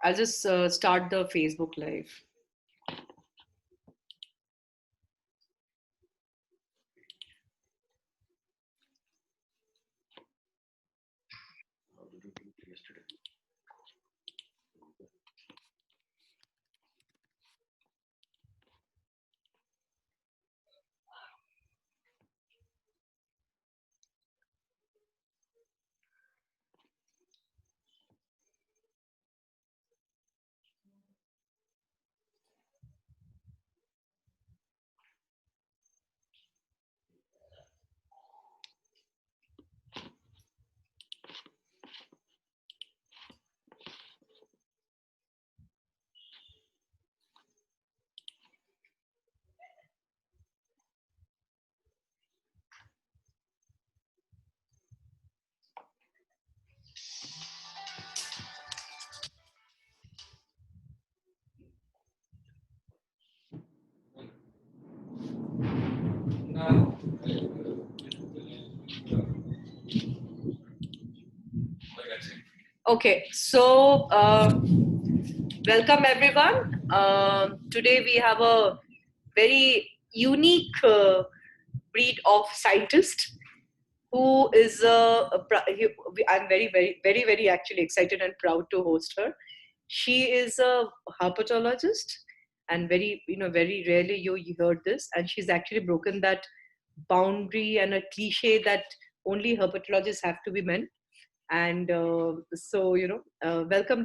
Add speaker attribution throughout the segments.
Speaker 1: I'll just start the Facebook Live. Okay, so welcome everyone. Today we have a very unique breed of scientist who is I'm very actually excited and proud to host her. She is a herpetologist, and very rarely you heard this, and she's actually broken that boundary and a cliche that only herpetologists have to be men. And welcome,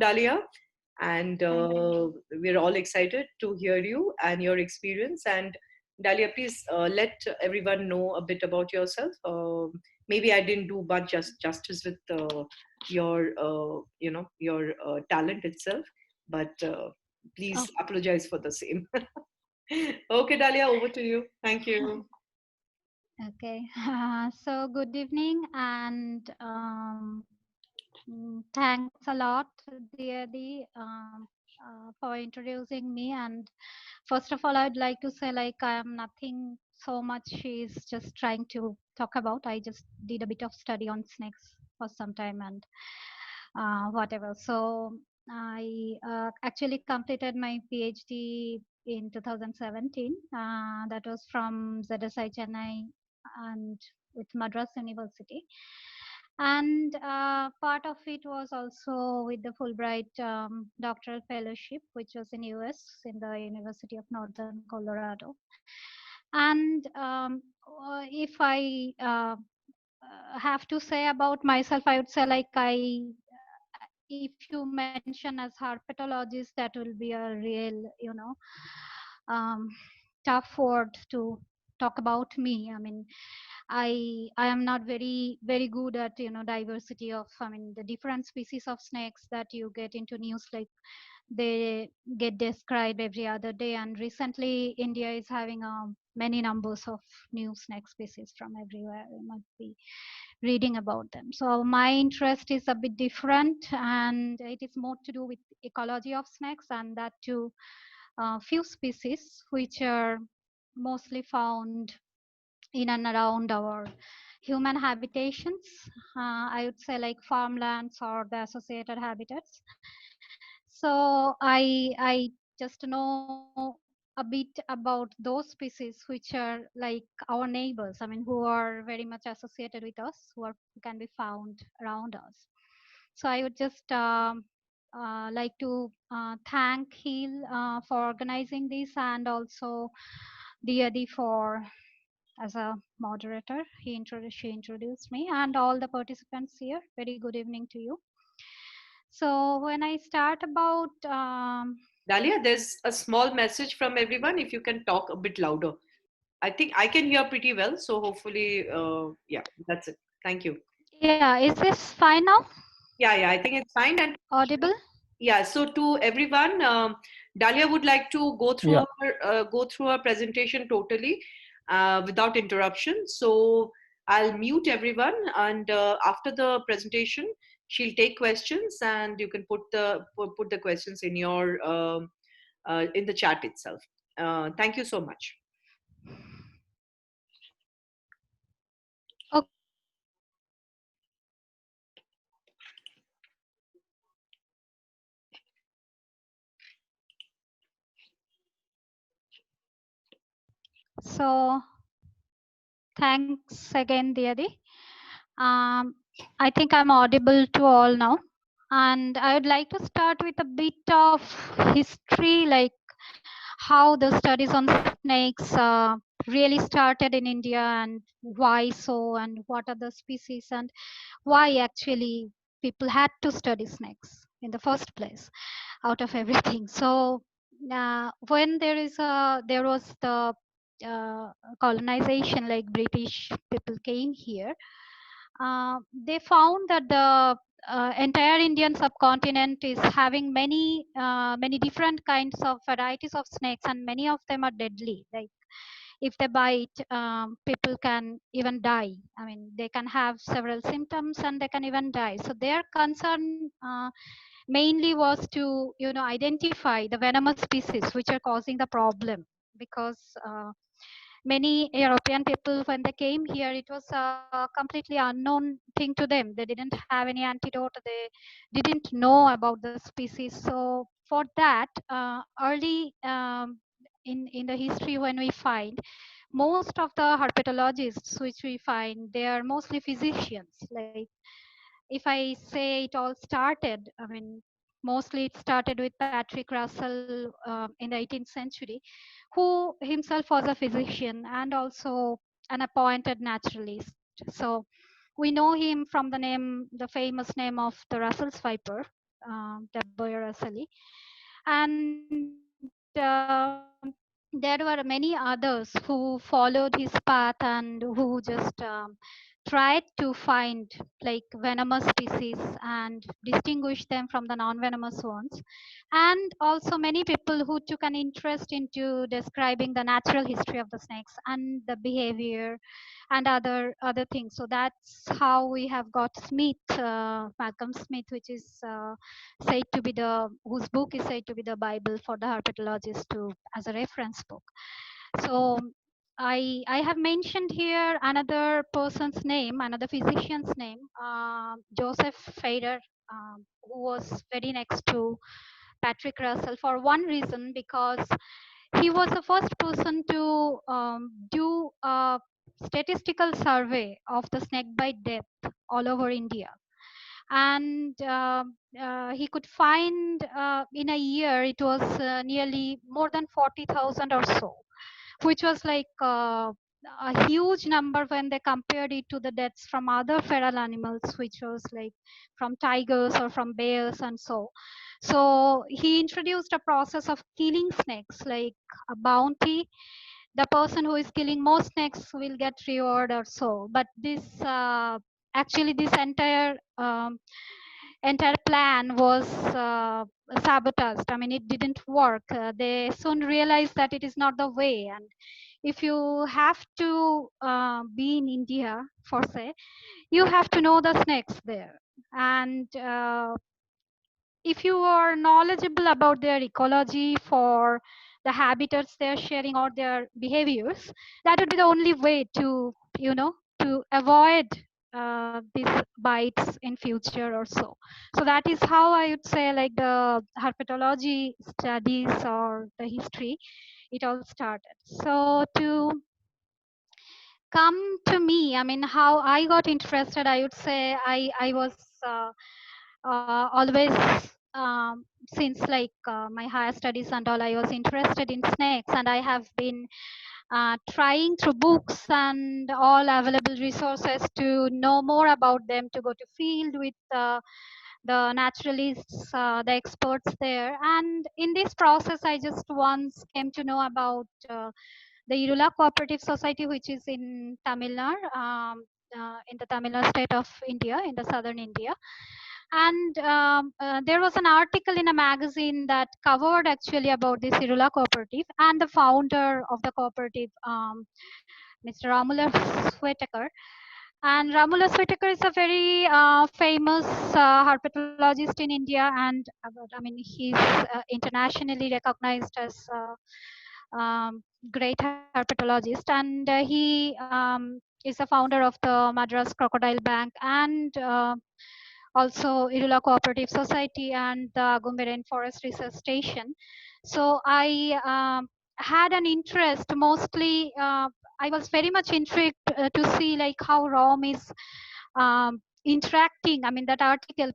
Speaker 1: Dalia. And we're all excited to hear you and your experience. And Dalia, please let everyone know a bit about yourself. Maybe I didn't do much justice with your talent itself, but please apologize for the same. Okay, Dalia, over to you. Thank you.
Speaker 2: Okay, so good evening and thanks a lot, Deadi, for introducing me. And first of all, I'd like to say I am nothing so much she's just trying to talk about. I just did a bit of study on snakes for some time and whatever. So I actually completed my PhD in 2017. That was from ZSI Chennai and with Madras University. And part of it was also with the Fulbright doctoral fellowship, which was in US in the University of Northern Colorado. And if I have to say about myself, I would say if you mention as herpetologist, that will be a real, tough word to talk about me. I mean, I am not very good at diversity of the different species of snakes that you get into news, like they get described every other day. And recently India is having many numbers of new snake species from everywhere. You might be reading about them. So my interest is a bit different, and it is more to do with ecology of snakes, and that too few species which are mostly found in and around our human habitations. I would say like farmlands or the associated habitats. So I just know a bit about those species which are like our neighbors. I mean, who are very much associated with us, who can be found around us. So I would just like to thank Heel for organizing this, and also Diadi for as a moderator. She introduced me, and all the participants here. Very good evening to you. So when I start about
Speaker 1: Dalia, there's a small message from everyone. If you can talk a bit louder. I think I can hear pretty well. So hopefully, yeah, that's it. Thank you.
Speaker 2: yeah, is this fine now?
Speaker 1: Yeah, I think it's fine. And
Speaker 2: Audible?
Speaker 1: yeah, so to everyone, Dalia would like to go through her presentation totally without interruption. So I'll mute everyone, and after the presentation, she'll take questions, and you can put the questions in your in the chat itself. Thank you so much.
Speaker 2: So thanks again, Diyadi. Um, I think I'm audible to all now. And I would like to start with a bit of history, like how the studies on snakes really started in India and why so, and what are the species, and why actually people had to study snakes in the first place out of everything. So when there was the colonization, like British people came here, they found that the entire Indian subcontinent is having many different kinds of varieties of snakes, and many of them are deadly. Like if they bite, people can even die. I mean, they can have several symptoms and they can even die. So their concern mainly was to identify the venomous species which are causing the problem, because many European people, when they came here, it was a completely unknown thing to them. They didn't have any antidote. They didn't know about the species. So for that, early in the history, when we find most of the herpetologists which we find, they are mostly physicians. Like if I say it all started, I mean, mostly it started with Patrick Russell in the 18th century, who himself was a physician and also an appointed naturalist. So we know him from the famous name of the Russell's viper, the Boyer Russelli. And there were many others who followed his path and who just tried to find like venomous species and distinguish them from the non-venomous ones. And also many people who took an interest into describing the natural history of the snakes and the behavior and other things. So that's how we have got Smith, Malcolm Smith, which is said to be the whose book is said to be the Bible for the herpetologist to as a reference book. So I have mentioned here another person's name, another physician's name, Joseph Fader, who was very next to Patrick Russell for one reason, because he was the first person to do a statistical survey of the snakebite death all over India. And he could find in a year it was nearly more than 40,000 or so, which was like a huge number when they compared it to the deaths from other feral animals, which was like from tigers or from bears and so. So he introduced a process of killing snakes like a bounty. The person who is killing more snakes will get reward or so. But this actually this entire plan was sabotaged. I mean, it didn't work. They soon realized that it is not the way. And if you have to be in India, for say, you have to know the snakes there. And if you are knowledgeable about their ecology, for the habitats they're sharing or their behaviors, that would be the only way to to avoid these bites in future or so. So that is how I would say, like, the herpetology studies or the history, it all started. So to come to me, I mean, how I got interested, I would say I was uh, always, since like my higher studies and all, I was interested in snakes, and I have been trying through books and all available resources to know more about them, to go to field with the naturalists, the experts there. And in this process, I just once came to know about the Irula Cooperative Society, which is in Tamil Nadu, in the Tamil Nadu state of India, in the southern India. And there was an article in a magazine that covered actually about this Irula cooperative, and the founder of the cooperative, Mr. Ramula Swetakar. And Ramula Swetakar is a very famous herpetologist in India, and I mean, he's internationally recognized as great herpetologist, and he is the founder of the Madras Crocodile Bank, and also Irula Cooperative Society and the Agumbe Rainforest Research Station. So had an interest mostly. I was very much intrigued to see like how Rom is interacting. I mean, that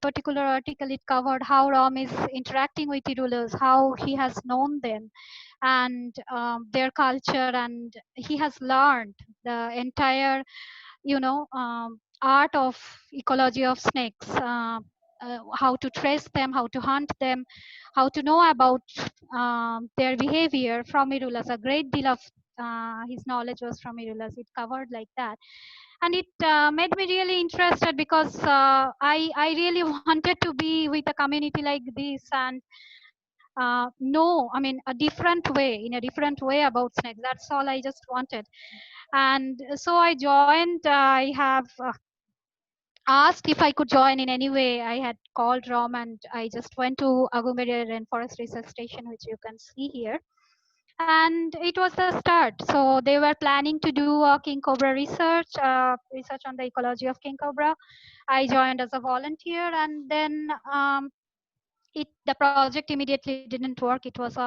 Speaker 2: particular article, it covered how Rom is interacting with the rulers, how he has known them and their culture, and he has learned the entire, art of ecology of snakes. How to trace them, how to hunt them, how to know about their behavior from Irulas. A great deal of his knowledge was from Irulas. It covered like that, and it made me really interested because I really wanted to be with a community like this and know, I mean, in a different way about snakes. That's all I just wanted. And so I joined. I have asked if I could join in any way. I had called Rom and I just went to Agumere Rainforest Research Station, which you can see here. And it was the start. So they were planning to do king cobra research on the ecology of king cobra. I joined as a volunteer, and then the project immediately didn't work. It was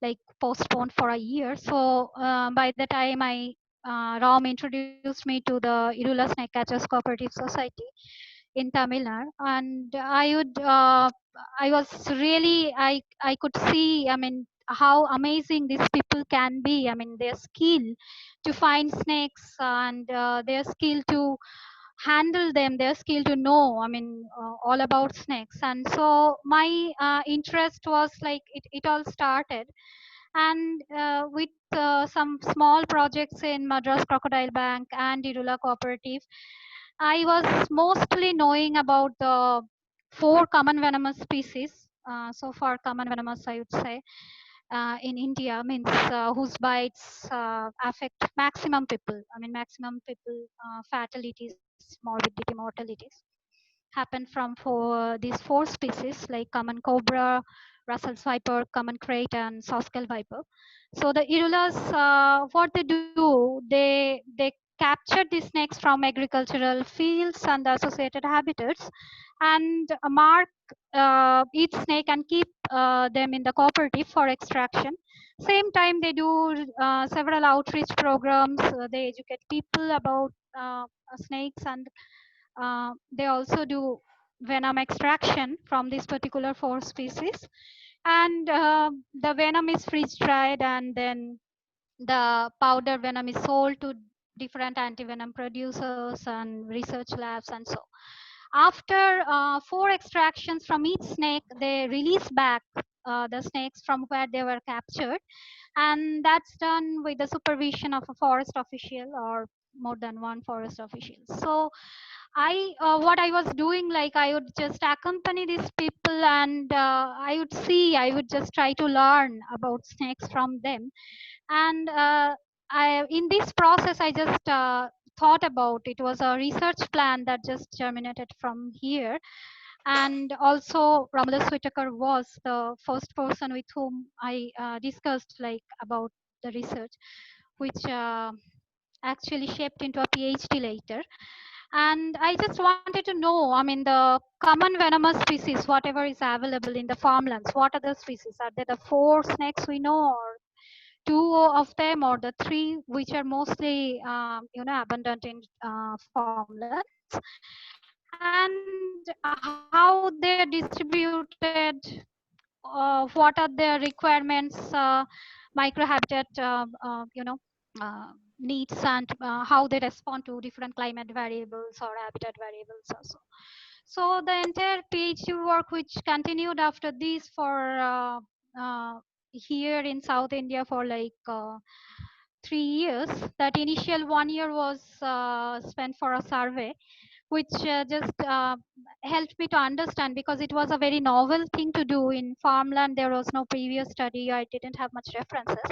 Speaker 2: like postponed for a year. So by the time Ram introduced me to the Irula Snake Catchers Cooperative Society in Tamil Nadu, and I was really, I could see, I mean, how amazing these people can be. I mean, their skill to find snakes and their skill to handle them, their skill to know, I mean, all about snakes. And so my interest was like, it all started. And with some small projects in Madras Crocodile Bank and Irula Cooperative, I was mostly knowing about the four common venomous species, so far common venomous, I would say, in India, means whose bites affect maximum people. I mean, maximum people fatalities, morbidity, mortalities happen from these four species like common cobra, Russell's viper, common crate, and sawscale viper. So the Irulas, what they do, they capture these snakes from agricultural fields and the associated habitats, and mark each snake and keep them in the cooperative for extraction. Same time, they do several outreach programs. They educate people about snakes, and they also do venom extraction from this particular four species. And the venom is freeze dried, and then the powder venom is sold to different antivenom producers and research labs and so. After four extractions from each snake, they release back the snakes from where they were captured, and that's done with the supervision of a forest official or more than one forest official. So what I was doing, like, I would just accompany these people, and I would just try to learn about snakes from them. And in this process, I just thought about, it was a research plan that just germinated from here. And also Romulus Whitaker was the first person with whom I discussed like about the research, which actually shaped into a PhD later. And I just wanted to know, I mean, the common venomous species, whatever is available in the farmlands, what are the species? Are there the four snakes we know, or two of them, or the three which are mostly abundant in farmlands? And how they're distributed, what are their requirements, microhabitat, needs, and how they respond to different climate variables or habitat variables also. So the entire PhD work, which continued after this for here in South India for like 3 years. That initial 1 year was spent for a survey, which just helped me to understand, because it was a very novel thing to do in farmland. There was no previous study. I didn't have much references.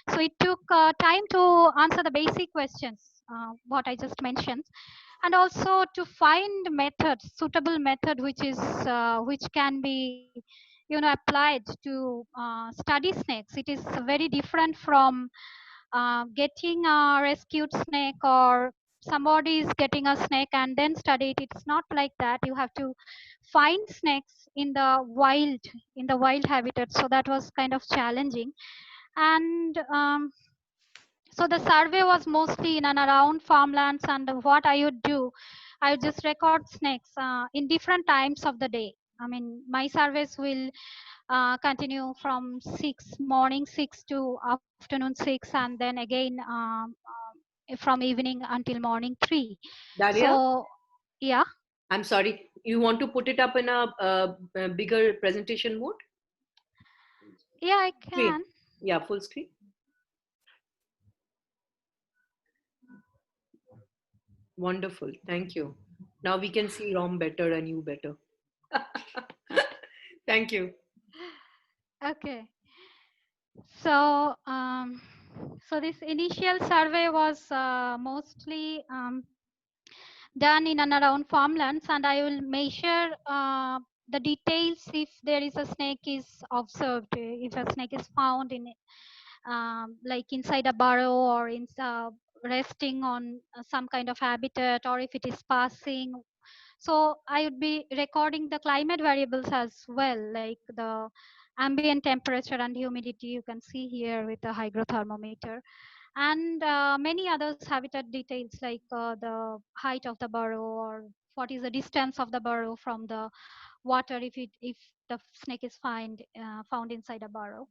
Speaker 2: So it took time to answer the basic questions, what I just mentioned, and also to find methods, suitable method, which can be applied to study snakes. It is very different from getting a rescued snake, or somebody is getting a snake and then study it. It's not like that. You have to find snakes in the wild habitat. So that was kind of challenging. And so the survey was mostly in and around farmlands. And what I would do, I would just record snakes in different times of the day. I mean, my surveys will continue from 6 to afternoon 6, and then again from evening until morning 3.
Speaker 1: Dalia,
Speaker 2: So yeah,
Speaker 1: I'm sorry. You want to put it up in a bigger presentation mode?
Speaker 2: yeah, I
Speaker 1: Screen.
Speaker 2: can.
Speaker 1: Yeah, full screen. Wonderful. Thank you. Now we can see Rom better and you better. Thank you.
Speaker 2: Okay. So so this initial survey was mostly done in and around farmlands, and I will measure the details if there is a snake is observed, if a snake is found in like inside a burrow or in resting on some kind of habitat, or if it is passing. So I would be recording the climate variables as well, like the ambient temperature and humidity you can see here with the hygrothermometer, and many others habitat details like the height of the burrow, or what is the distance of the burrow from the water if the snake is found inside a burrow.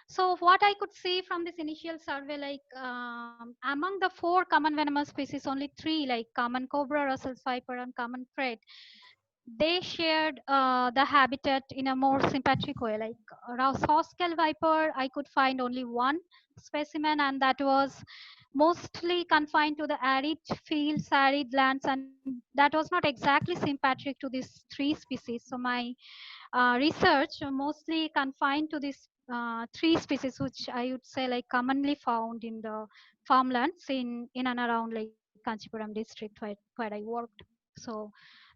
Speaker 2: So what I could see from this initial survey, like among the 4 common venomous species, only 3, like common cobra, Russell's viper, and common krait, they shared the habitat in a more sympatric way. Like Roswell viper, I could find only 1 specimen, and that was mostly confined to the arid fields, arid lands, and that was not exactly sympatric to these 3 species. So my research mostly confined to these 3 species, which I would say like commonly found in the farmlands in and around like Kanchipuram district where I worked. So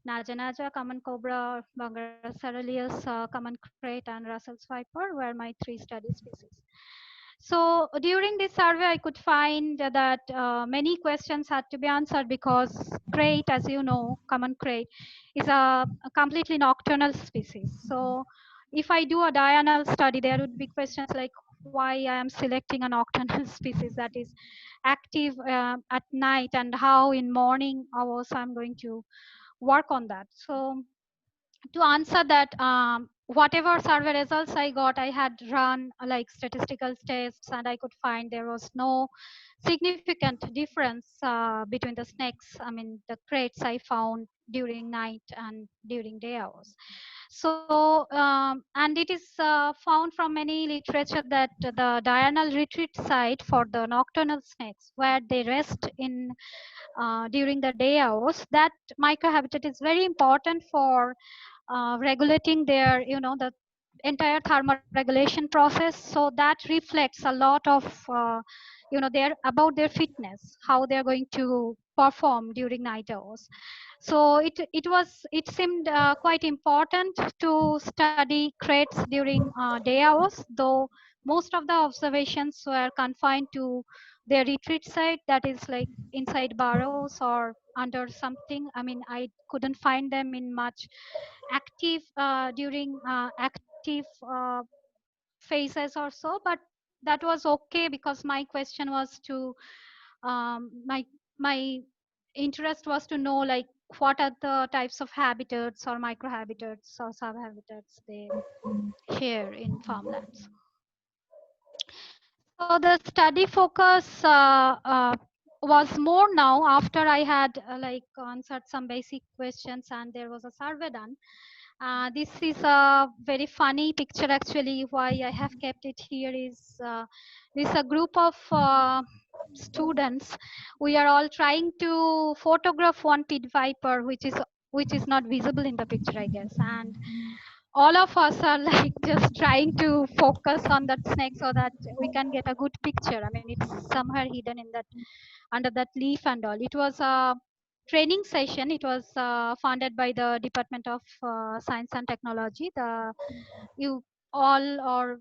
Speaker 2: Naja Naja, common cobra, Bangara ceruleus, common krait, and Russell's viper were my 3 study species. So during this survey, I could find that many questions had to be answered because krait, as you know, common krait, is a completely nocturnal species. So if I do a diurnal study, there would be questions like why I am selecting a nocturnal species that is active at night, and how in morning hours I'm going to work on that. So to answer that, whatever survey results I got, I had run like statistical tests, and I could find there was no significant difference between the snakes, I mean the crates I found during night and during day hours. So and it is found from many literature that the diurnal retreat site for the nocturnal snakes, where they rest in during the day hours, that microhabitat is very important for regulating their, the entire thermoregulation process. So that reflects a lot of their about their fitness, how they're going to perform during night hours. So it seemed quite important to study crates during day hours, though most of the observations were confined to their retreat site, that is like inside burrows or under something. I mean, I couldn't find them in much active during active phases or so, but that was okay because my question was to my interest was to know like what are the types of habitats or microhabitats or subhabitats they share in farmlands. So the study focus was more now after I had like answered some basic questions and there was a survey done. This is a very funny picture actually. Why I have kept it here is this a group of students. We are all trying to photograph one pit viper, which is not visible in the picture, I guess. And all of us are like just trying to focus on that snake so that we can get a good picture. I mean, it's somewhere hidden in that under that leaf and all. It was a training session. It was funded by the Department of Science and Technology. The you all or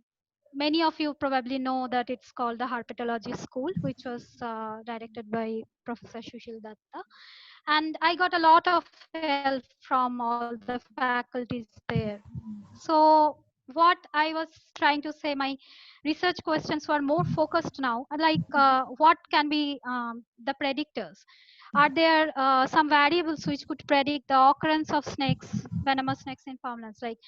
Speaker 2: many of you probably know that it's called the Herpetology School, which was directed by Professor Sushil Datta. And I got a lot of help from all the faculties there. So what I was trying to say, my research questions were more focused now, like what can be the predictors? Are there some variables which could predict the occurrence of snakes, venomous snakes in farmlands, like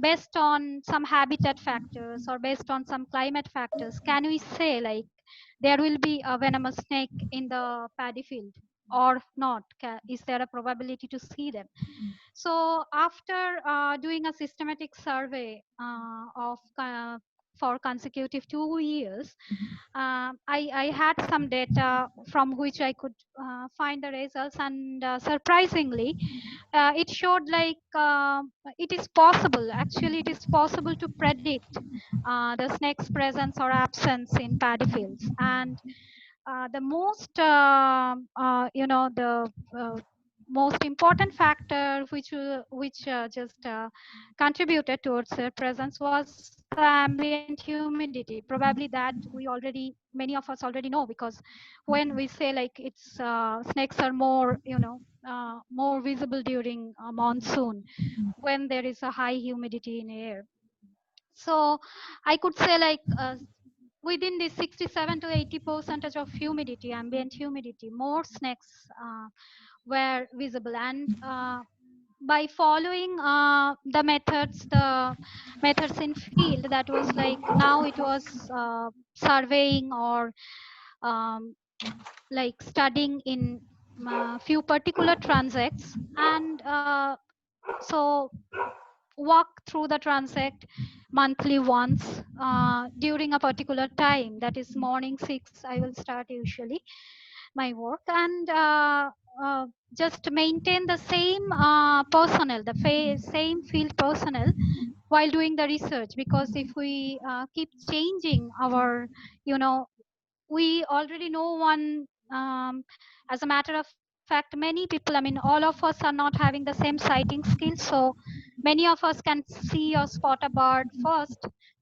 Speaker 2: based on some habitat factors or based on some climate factors? Can we say like there will be a venomous snake in the paddy field or not? Is there a probability to see them? So after doing a systematic survey of for consecutive 2 years, I had some data from which I could find the results, and surprisingly, it showed like it is possible. Actually, it is possible to predict the snake's presence or absence in paddy fields, and the most the most important factor which just contributed towards their presence was the ambient humidity. Probably that many of us already know, because when we say like it's snakes are more more visible during monsoon, when there is a high humidity in air. So I could say like within the 67 to 80 percentage of humidity, ambient humidity, more snakes were visible. And by following the methods in field, that was like, now it was surveying or um, like studying in few particular transects, and so walk through the transact monthly once during a particular time, that is morning 6 I will start usually my work, and uh, just maintain the same personnel, the same field personnel while doing the research. Because if we keep changing our, you know we already know one, as a matter of fact, many people, I mean all of us are not having the same sighting skills, so many of us can see or spot a bird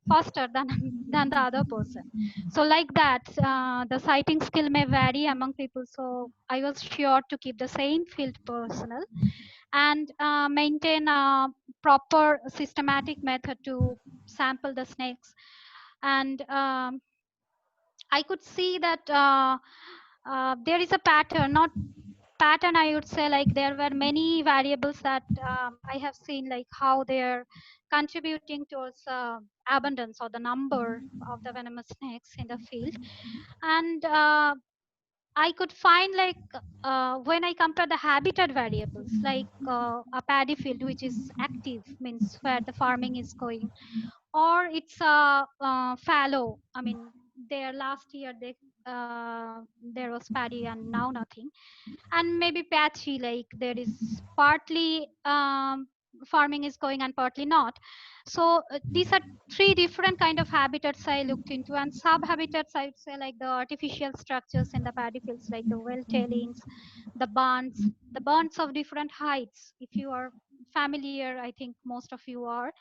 Speaker 2: faster than than the other person. So like that, the sighting skill may vary among people. So I was sure to keep the same field personnel and maintain a proper systematic method to sample the snakes. And I could see that there is a pattern, not pattern, I would say, like there were many variables that I have seen, like how they're contributing towards abundance or the number of the venomous snakes in the field. And I could find like when I compare the habitat variables, like a paddy field which is active, means where the farming is going, or it's a fallow. I mean, there last year there was paddy and now nothing, and maybe patchy, like there is partly farming is going and partly not. So these are three different kind of habitats I looked into, and sub habitats I would say, like the artificial structures in the paddy fields, like the well tailings, the burns of different heights. If you are familiar, I think most of you are,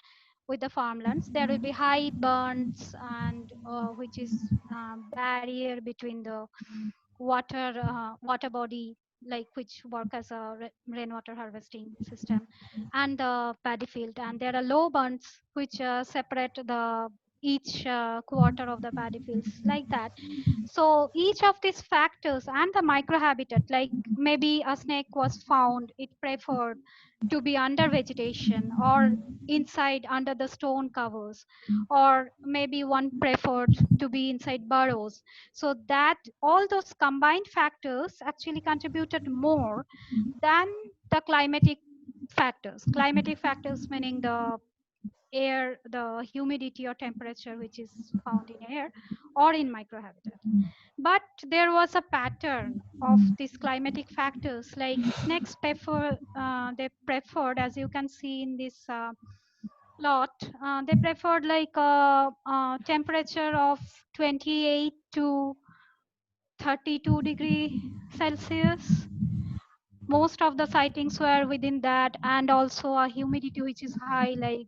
Speaker 2: with the farmlands, there will be high burns, and which is barrier between the water body, like which work as a rainwater harvesting system, and the paddy field. And there are low bunds which separate the each quarter of the paddy fields, like that. So each of these factors and the microhabitat, like maybe a snake was found, it preferred to be under vegetation or inside under the stone covers, or maybe one preferred to be inside burrows. So that all those combined factors actually contributed more than the climatic factors meaning the air, the humidity or temperature which is found in air or in microhabitat. But there was a pattern of these climatic factors, like snakes they preferred, as you can see in this plot, they preferred like a temperature of 28 to 32 degrees Celsius. Most of the sightings were within that, and also a humidity which is high, like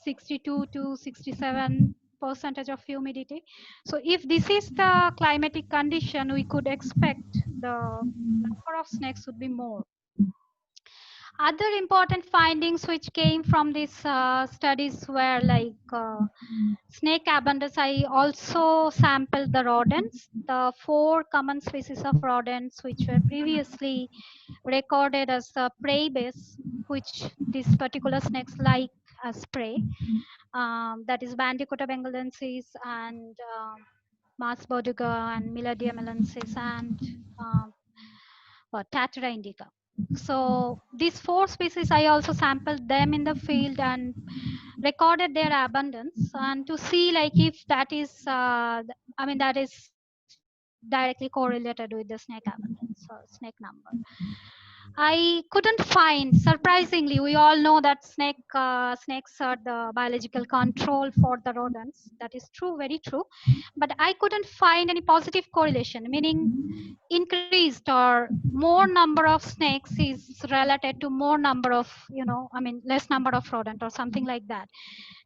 Speaker 2: 62 to 67 percentage of humidity. So if this is the climatic condition, we could expect the number of snakes would be more. Other important findings which came from these studies were like snake abundance. I also sampled the rodents, the four common species of rodents which were previously recorded as the prey base, which these particular snakes like as prey. That is Bandicoota bengalensis and Mars Boduga and Miladia melensis and um, Tatara indica. So these four species, I also sampled them in the field and recorded their abundance, and to see like if that is, that is directly correlated with the snake abundance or snake number. I couldn't find, surprisingly, we all know that snakes are the biological control for the rodents. That is true, very true. But I couldn't find any positive correlation, meaning increased or more number of snakes is related to more number of, less number of rodent or something like that.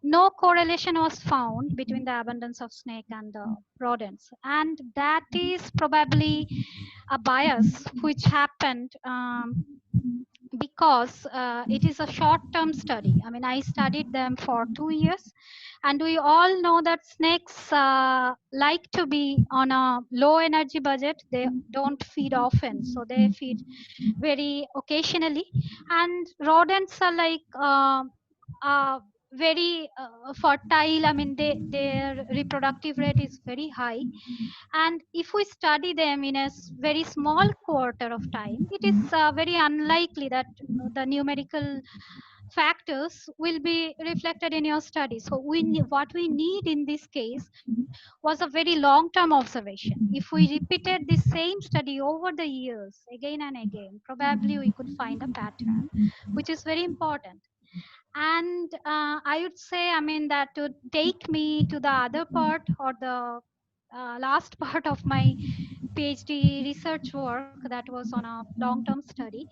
Speaker 2: No correlation was found between the abundance of snake and the rodents, and that is probably a bias which happened because it is a short term study. I mean, I studied them for 2 years, and we all know that snakes like to be on a low energy budget. They don't feed often, so they feed very occasionally. And rodents are like very fertile. I mean, their reproductive rate is very high, and if we study them in a very small quarter of time, it is very unlikely that the numerical factors will be reflected in your study. So what we need in this case was a very long term observation. If we repeated the same study over the years again and again, probably we could find a pattern, which is very important. And I would say, I mean, that to take me to the other part or the last part of my PhD research work, that was on a long term study.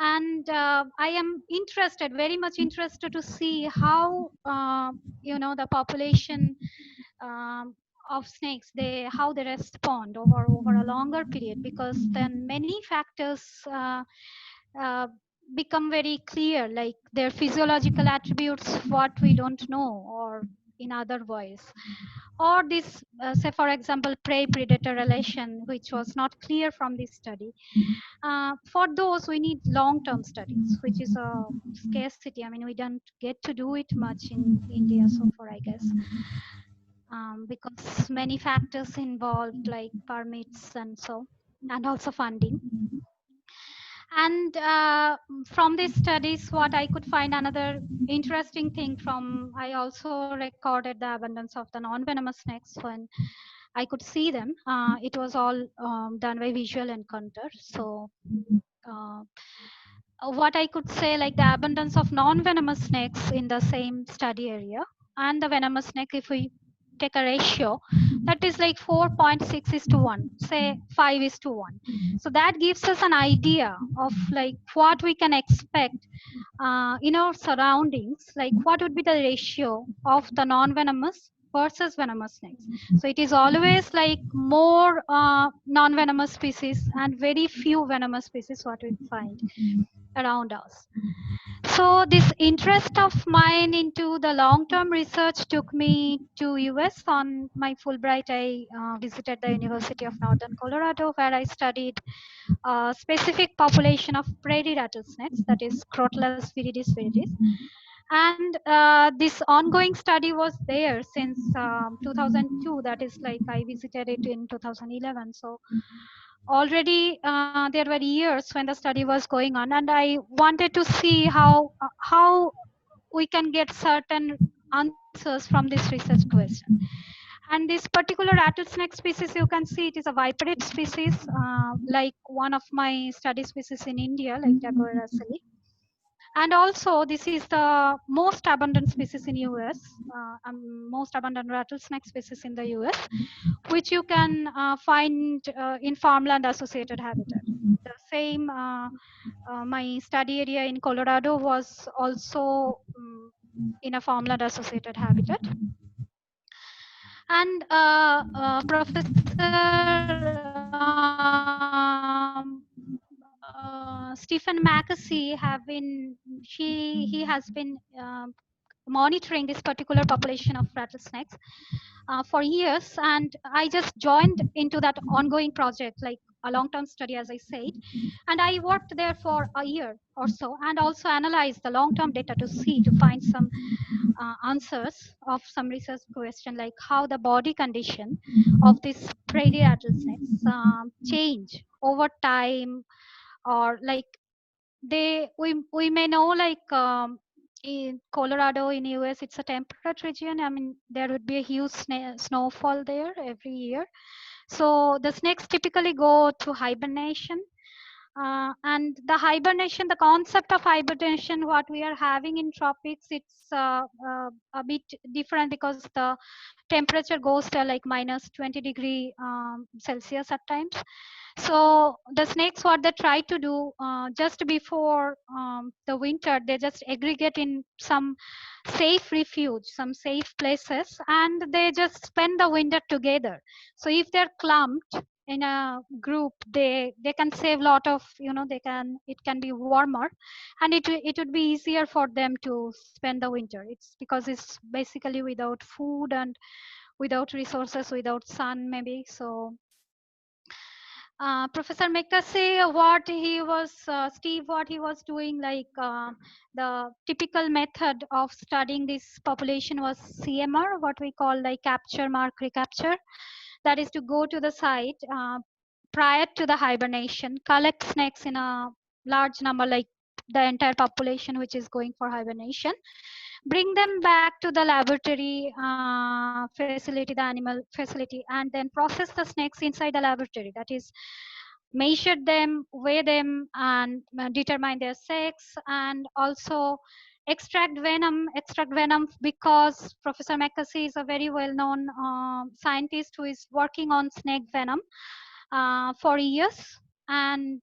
Speaker 2: And I am interested, very much interested, to see how the population um, of snakes, they how they respond over a longer period, because then many factors uh, become very clear, like their physiological attributes, what we don't know, or in other ways, or this say for example prey predator relation, which was not clear from this study. For those we need long term studies, which is a scarcity. I mean, we don't get to do it much in India so far, I guess, because many factors involved, like permits and so, and also funding. And from these studies, what I could find, another interesting thing from, I also recorded the abundance of the non-venomous snakes when I could see them. It was all done by visual encounter. So uh, what I could say, like the abundance of non-venomous snakes in the same study area and the venomous snake, if we take a ratio, that is like 4.6 is to 1, say 5 is to 1. So that gives us an idea of like what we can expect in our surroundings, like what would be the ratio of the non-venomous versus venomous snakes. So it is always like more non-venomous species and very few venomous species what we find around us. So this interest of mine into the long-term research took me to US. On my Fulbright, I visited the University of Northern Colorado, where I studied a specific population of prairie rattlesnakes, that is Crotalus viridis viridis. And this ongoing study was there since 2002. That is like I visited it in 2011. So already there were years when the study was going on, and I wanted to see how we can get certain answers from this research question. And this particular rattlesnake species, you can see it is a viperate species, like one of my study species in India, like Dalia. And also this is the most abundant species in US, most abundant rattlesnake species in the US, which you can find in farmland associated habitat. The same my study area in Colorado was also in a farmland associated habitat. And Professor Stephen Mackesy he has been monitoring this particular population of rattlesnakes for years, and I just joined into that ongoing project, like a long-term study, as I said, and I worked there for a year or so, and also analyzed the long-term data to find some answers of some research question, like how the body condition of these prairie rattlesnakes change over time, or like we may know, like in Colorado in US, it's a temperate region. I mean, there would be a huge snowfall there every year. So the snakes typically go to hibernation. And the hibernation, the concept of hibernation, what we are having in tropics, it's a bit different, because the temperature goes to like minus 20 degree Celsius at times. So the snakes, what they try to do just before the winter, they just aggregate in some safe refuge, some safe places, and they just spend the winter together. So if they're clumped in a group, they can save a lot of, it can be warmer, and it would be easier for them to spend the winter. It's because it's basically without food and without resources, without sun maybe. So Professor Mekase, Steve, what he was doing, like the typical method of studying this population was CMR, what we call like capture, mark, recapture. That is to go to the site prior to the hibernation, collect snakes in a large number, like the entire population which is going for hibernation, bring them back to the laboratory facility, the animal facility, and then process the snakes inside the laboratory. That is, measure them, weigh them, and determine their sex, and also extract venom, because Professor Mackesy is a very well-known scientist who is working on snake venom for years. And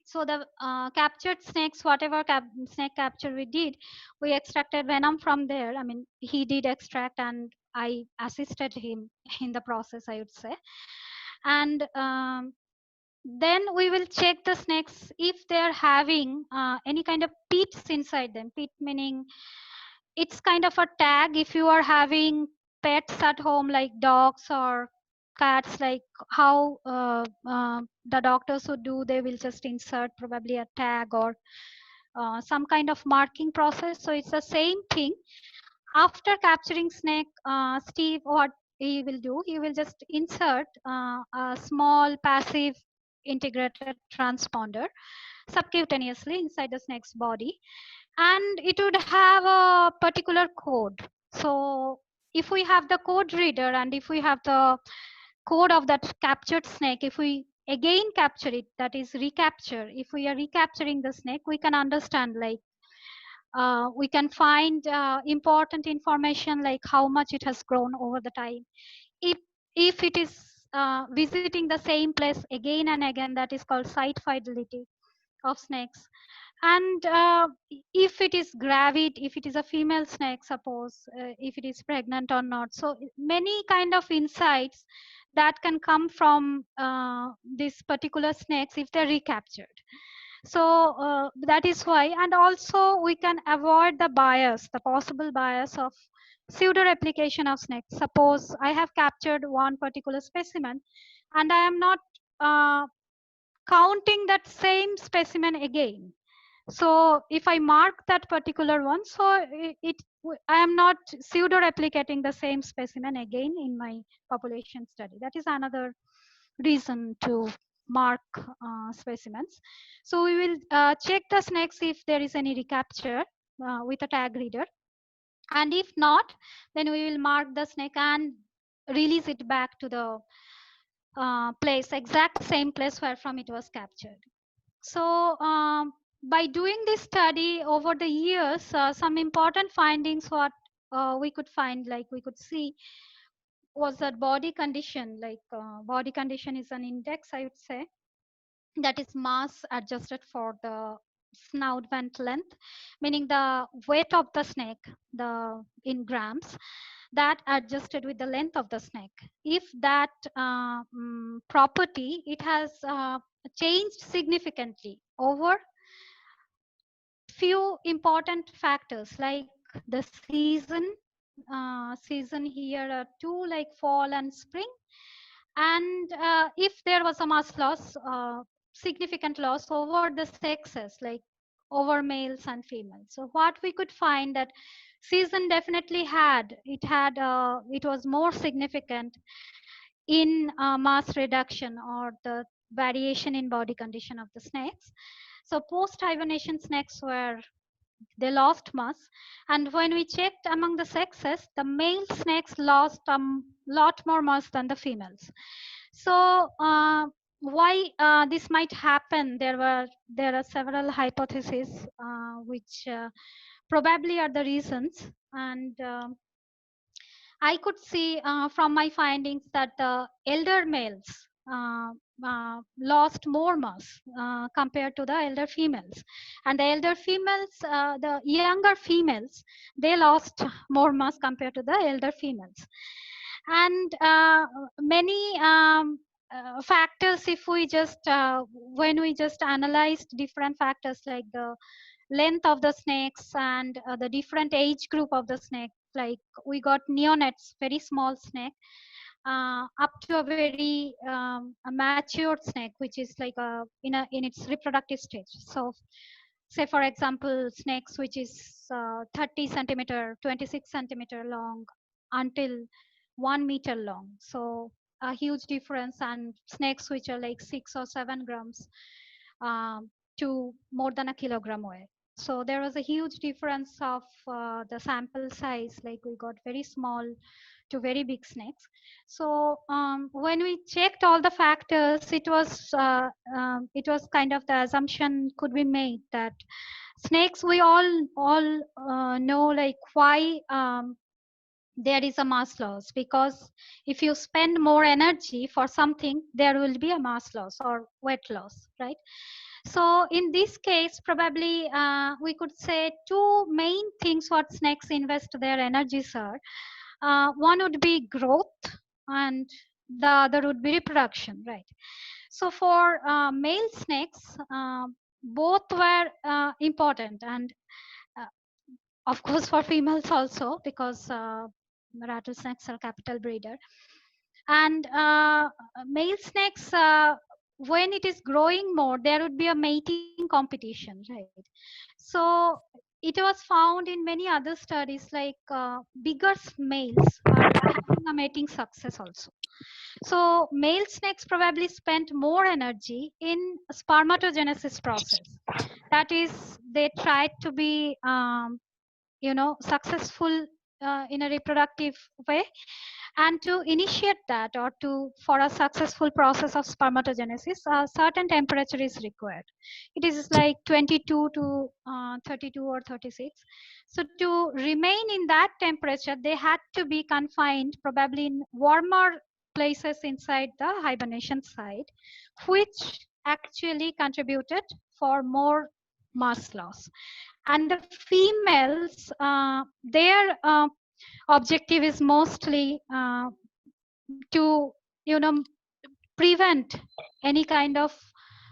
Speaker 2: so the captured snakes, whatever snake capture we did, we extracted venom from there. I mean, he did extract, and I assisted him in the process, I would say. And then we will check the snakes if they're having any kind of pits inside them. Pit meaning it's kind of a tag. If you are having pets at home, like dogs or cats, like how the doctors would do, they will just insert probably a tag or some kind of marking process. So it's the same thing. After capturing snake, Steve, what he will do, he will just insert a small passive integrated transponder subcutaneously inside the snake's body, and it would have a particular code. So if we have the code reader, and if we have the code of that captured snake, if we again capture it, that is recapture, if we are recapturing the snake, we can understand, like we can find important information, like how much it has grown over the time. If it is visiting the same place again and again, that is called site fidelity of snakes. And if it is gravid, if it is a female snake, suppose if it is pregnant or not. So many kind of insights that can come from these particular snakes if they're recaptured. So that is why. And also we can avoid the bias, the possible bias of pseudo replication of snakes. Suppose I have captured one particular specimen, and I am not counting that same specimen again. So if I mark that particular one, so I am not pseudo replicating the same specimen again in my population study. That is another reason to mark specimens. So we will check the snakes if there is any recapture with a tag reader. And if not, then we will mark the snake and release it back to the place, exact same place where from it was captured. So by doing this study over the years, some important findings what we could find, like we could see, was that body condition, like body condition is an index, I would say, that is mass adjusted for the snout vent length, meaning the weight of the snake, the in grams, that adjusted with the length of the snake. If that property, it has changed significantly over few important factors like the season here are two, like fall and spring. And if there was a mass loss, significant loss over the sexes, like over males and females. So what we could find that season definitely it was more significant in mass reduction or the variation in body condition of the snakes. So post hibernation snakes were, they lost mass. And when we checked among the sexes, the male snakes lost a lot more mass than the females. So why this might happen? There are several hypotheses which probably are the reasons. And I could see from my findings that the elder males lost more mass compared to the elder females. And the elder females, the younger females, they lost more mass compared to the elder females. And many factors, if we just, when we just analyzed different factors like the length of the snakes and the different age group of the snake, like we got neonates, very small snake, up to a very a matured snake, which is like in its reproductive stage. So say for example snakes which is 30 centimeter, 26 centimeter long until 1 meter long, so a huge difference. And snakes which are like 6 or 7 grams to more than a kilogram weight. So there was a huge difference of the sample size, like we got very small to very big snakes. So when we checked all the factors, it was kind of the assumption could be made that snakes, we all know like why there is a mass loss, because if you spend more energy for something, there will be a mass loss or weight loss, right? So in this case, probably we could say two main things what snakes invest their energies are. One would be growth and the other would be reproduction, right? So for male snakes, both were important, and uh, of course for females also, because rattlesnakes are capital breeder. And male snakes, when it is growing more, there would be a mating competition, right? So it was found in many other studies, like bigger males are having a mating success also. So male snakes probably spent more energy in spermatogenesis process. That is, they tried to be successful in a reproductive way. And to initiate that, or to for a successful process of spermatogenesis, a certain temperature is required. It is like 22 to 32 or 36. So to remain in that temperature, they had to be confined probably in warmer places inside the hibernation site, which actually contributed for more mass loss. And the females, their objective is mostly to prevent any kind of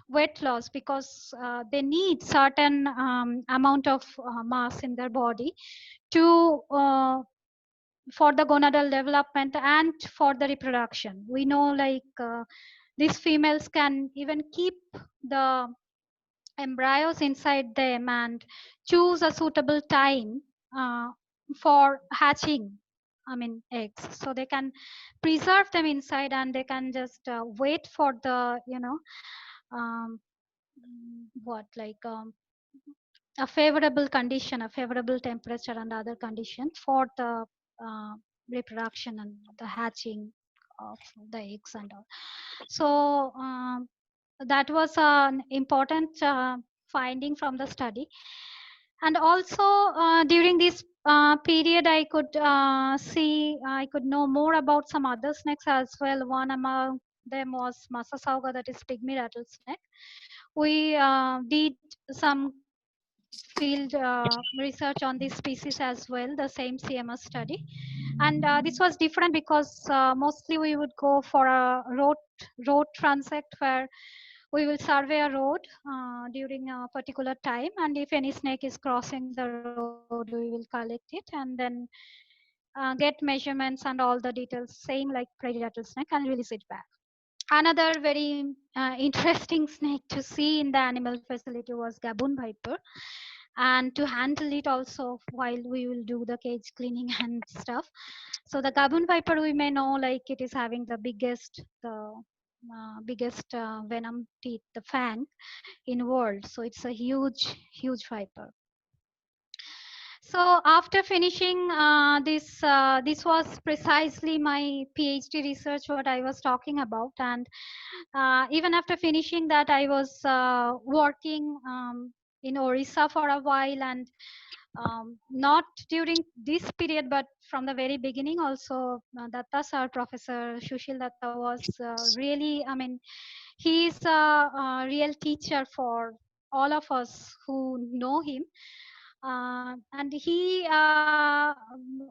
Speaker 2: weight loss, because they need certain amount of mass in their body to for the gonadal development and for the reproduction. We know like these females can even keep the embryos inside them and choose a suitable time for hatching, eggs. So they can preserve them inside, and they can just wait for the um, what like a favorable condition, a favorable temperature and other condition for the uh, reproduction and the hatching of the eggs and all. So that was an important finding from the study. And also during this period, I could know more about some other snakes as well. One among them was Masasauga, that is pygmy rattlesnake. We did some field research on this species as well, the same CMS study. And this was different because mostly we would go for a road transact, where we will survey a road during a particular time, and if any snake is crossing the road, we will collect it and then get measurements and all the details, same like predator snake, and release it back. Another very interesting snake to see in the animal facility was gaboon viper, and to handle it also while we will do the cage cleaning and stuff. So the gaboon viper, we may know like it is having the biggest venom teeth, the fang in world. So it's a huge viper. So after finishing this was precisely my PhD research what I was talking about, and even after finishing that, I was working in Orissa for a while, and not during this period, but from the very beginning also. Datta sir, Professor Shushil Datta was really, I mean, he is a real teacher for all of us who know him. And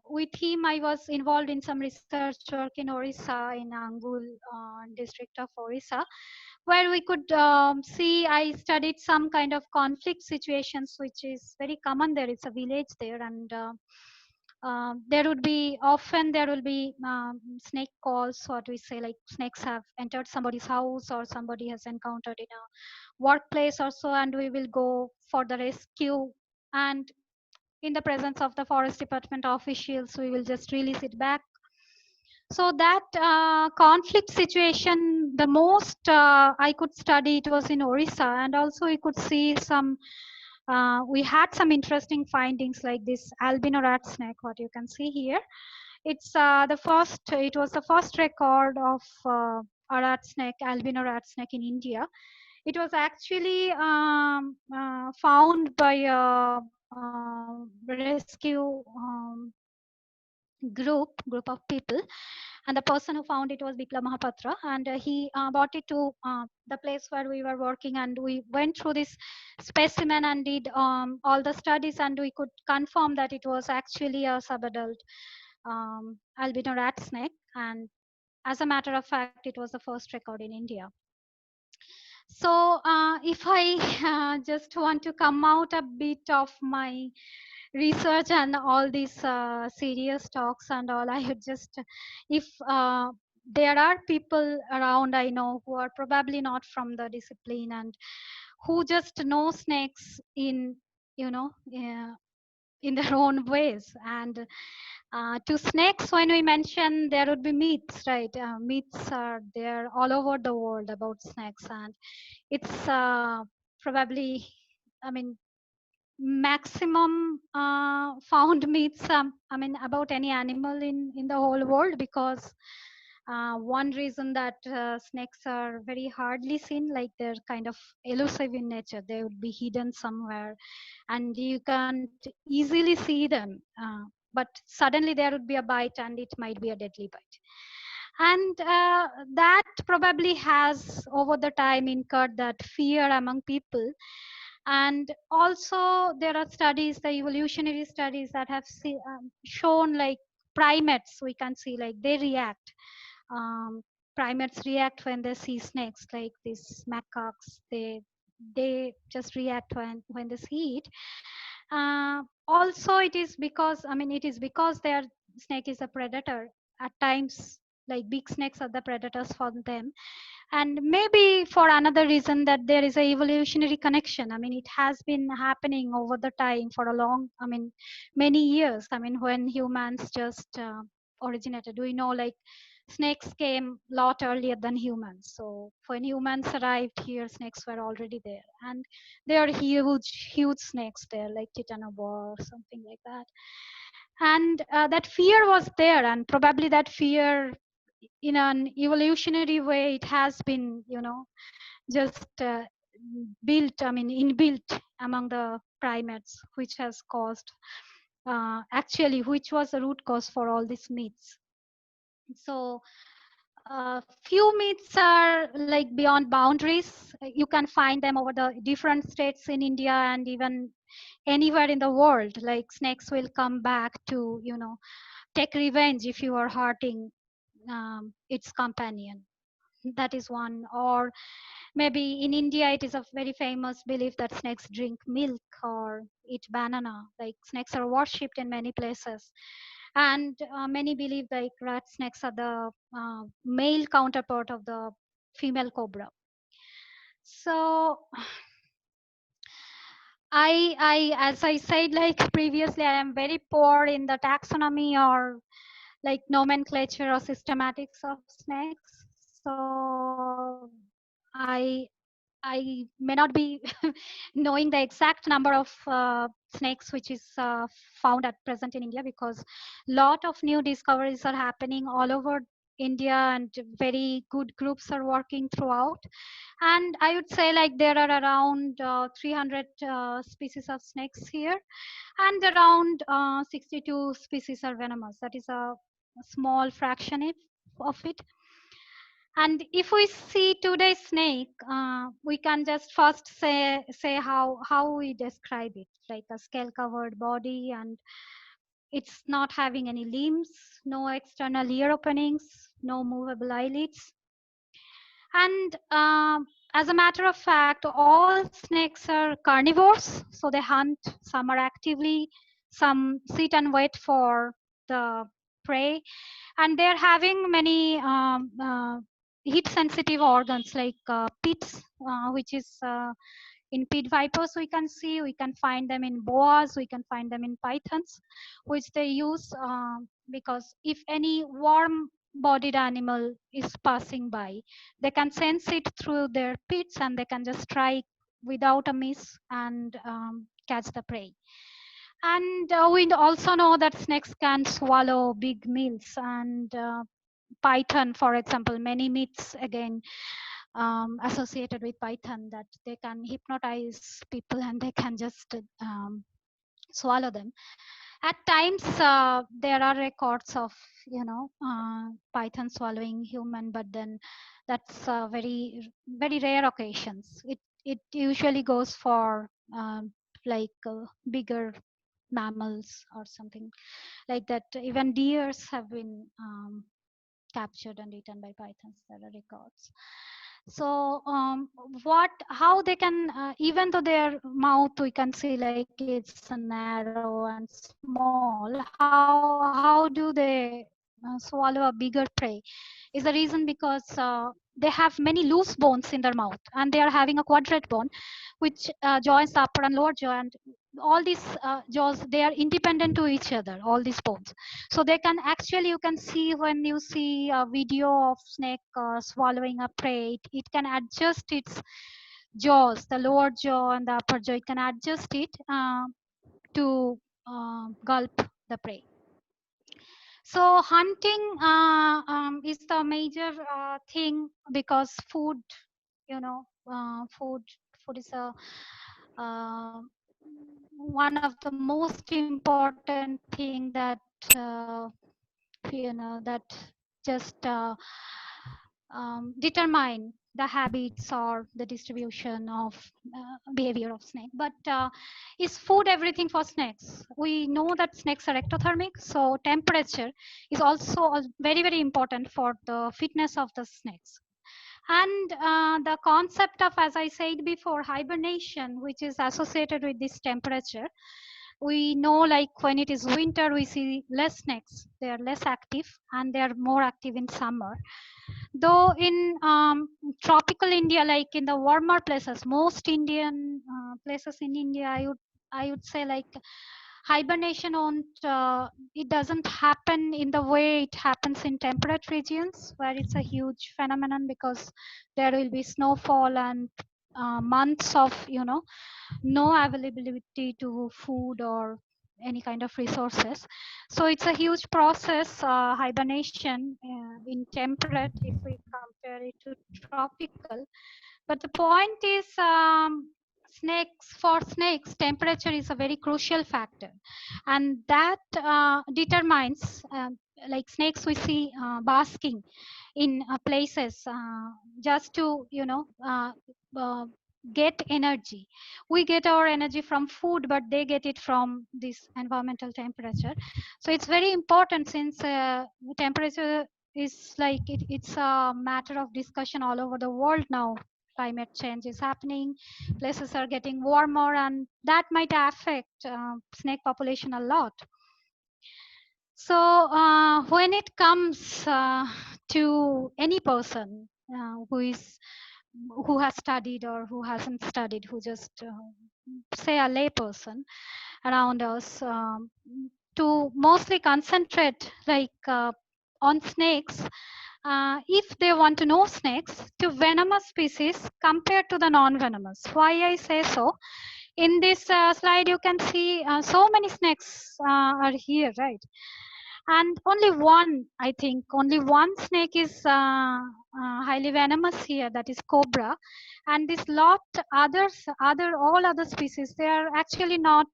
Speaker 2: with him, I was involved in some research work in Orissa, in Angul district of Orissa, where we could see, I studied some kind of conflict situations, which is very common there. It's a village there, and there would be often there will be snake calls, what we say, like snakes have entered somebody's house or somebody has encountered in a workplace or so, and we will go for the rescue. And in the presence of the forest department officials, we will just release it back. So that conflict situation, the most I could study, it was in Orissa, and also we could see some. We had some interesting findings like this albino rat snake, what you can see here. It's the first. It was the first record of a rat snake, albino rat snake in India. It was actually found by a rescue group of people, and the person who found it was Bipla Mahapatra, and he brought it to the place where we were working, and we went through this specimen and did all the studies, and we could confirm that it was actually a subadult albino rat snake, and as a matter of fact, it was the first record in India. So if I just want to come out a bit of my research and all these serious talks and all, I would just, if there are people around I know who are probably not from the discipline and who just know snakes in, you know, in their own ways. And to snakes, when we mention, there would be myths, right? Myths are there all over the world about snakes, and it's probably, I mean, maximum found myths, I mean, about any animal in the whole world, because one reason that snakes are very hardly seen, like they're kind of elusive in nature, they would be hidden somewhere and you can't easily see them, but suddenly there would be a bite and it might be a deadly bite. And that probably has over the time incurred that fear among people. And also there are studies, the evolutionary studies that have shown like primates, we can see like they react. um, Primates react when they see snakes, like these macaques, they just react when they see it. Also it is because, I mean, it is because their snake is a predator at times, like big snakes are the predators for them. And maybe for another reason, that there is a evolutionary connection. I mean, it has been happening over the time for a long, I mean, many years. I mean, when humans just originated, we know like snakes came a lot earlier than humans. So when humans arrived here, snakes were already there, and they are huge snakes there, like titanoboa or something like that. And that fear was there, and probably that fear, in an evolutionary way, it has been, you know, just built, I mean, inbuilt among the primates, which has caused, actually, which was the root cause for all these myths. So few myths are like beyond boundaries. You can find them over the different states in India and even anywhere in the world. Like snakes will come back to, you know, take revenge if you are hurting its companion. That is one. Or maybe in India, it is a very famous belief that snakes drink milk or eat banana. Like snakes are worshipped in many places. And many believe like rat snakes are the male counterpart of the female cobra. So as I said, like previously, I am very poor in the taxonomy or like nomenclature or systematics of snakes. So I may not be knowing the exact number of snakes which is found at present in India, because lot of new discoveries are happening all over India and very good groups are working throughout. And I would say like there are around 300 species of snakes here, and around 62 species are venomous. That is a small fraction of it. And if we see today's snake, we can just first say how we describe it, like a scale covered body, and it's not having any limbs, no external ear openings, no movable eyelids. And as a matter of fact, all snakes are carnivores, so they hunt. Some are actively, some sit and wait for the prey, and they're having many heat sensitive organs like pits, which is in pit vipers we can find them in boas, we can find them in pythons, which they use because if any warm bodied animal is passing by, they can sense it through their pits and they can just strike without a miss and catch the prey. And we also know that snakes can swallow big meals, and python, for example, many myths again associated with python, that they can hypnotize people and they can just swallow them. At times there are records of python swallowing human, but then that's very rare occasions. It usually goes for like bigger mammals or something like that. Even deers have been captured and eaten by pythons. There are records. So what how they can even though their mouth we can see like it's narrow and small, how do they swallow a bigger prey is the reason, because they have many loose bones in their mouth, and they are having a quadrate bone which joins the upper and lower jaw, and all these jaws, they are independent to each other, all these bones. So they can actually, you can see when you see a video of snake swallowing a prey, it can adjust its jaws, the lower jaw and the upper jaw, it can adjust it to gulp the prey. So hunting is the major thing, because food, you know, food is a one of the most important thing that that just determine the habits or the distribution of behavior of snake. But is food everything for snakes? We know that snakes are ectothermic, so temperature is also very important for the fitness of the snakes. And the concept of, as I said before, hibernation, which is associated with this temperature, we know like when it is winter we see less snakes, they are less active, and they are more active in summer. Though in tropical India, like in the warmer places, most Indian places in India, I would say like hibernation it doesn't happen in the way it happens in temperate regions, where it's a huge phenomenon, because there will be snowfall and months of no availability to food or any kind of resources. So it's a huge process, hibernation in temperate, if we compare it to tropical. But the point is, for snakes, temperature is a very crucial factor, and that determines, like snakes we see basking in places just to uh, get energy. We get our energy from food, but they get it from this environmental temperature. So it's very important, since temperature is like it's a matter of discussion all over the world now. Climate change is happening, places are getting warmer, and that might affect snake population a lot. So when it comes to any person who has studied or who hasn't studied, who just say a lay person around us, to mostly concentrate on snakes, if they want to know snakes, to venomous species compared to the non-venomous. Why I say so? In this slide, you can see so many snakes are here, right? And only one, I think, only one snake is highly venomous here, that is cobra. And this lot, all other species, they are actually not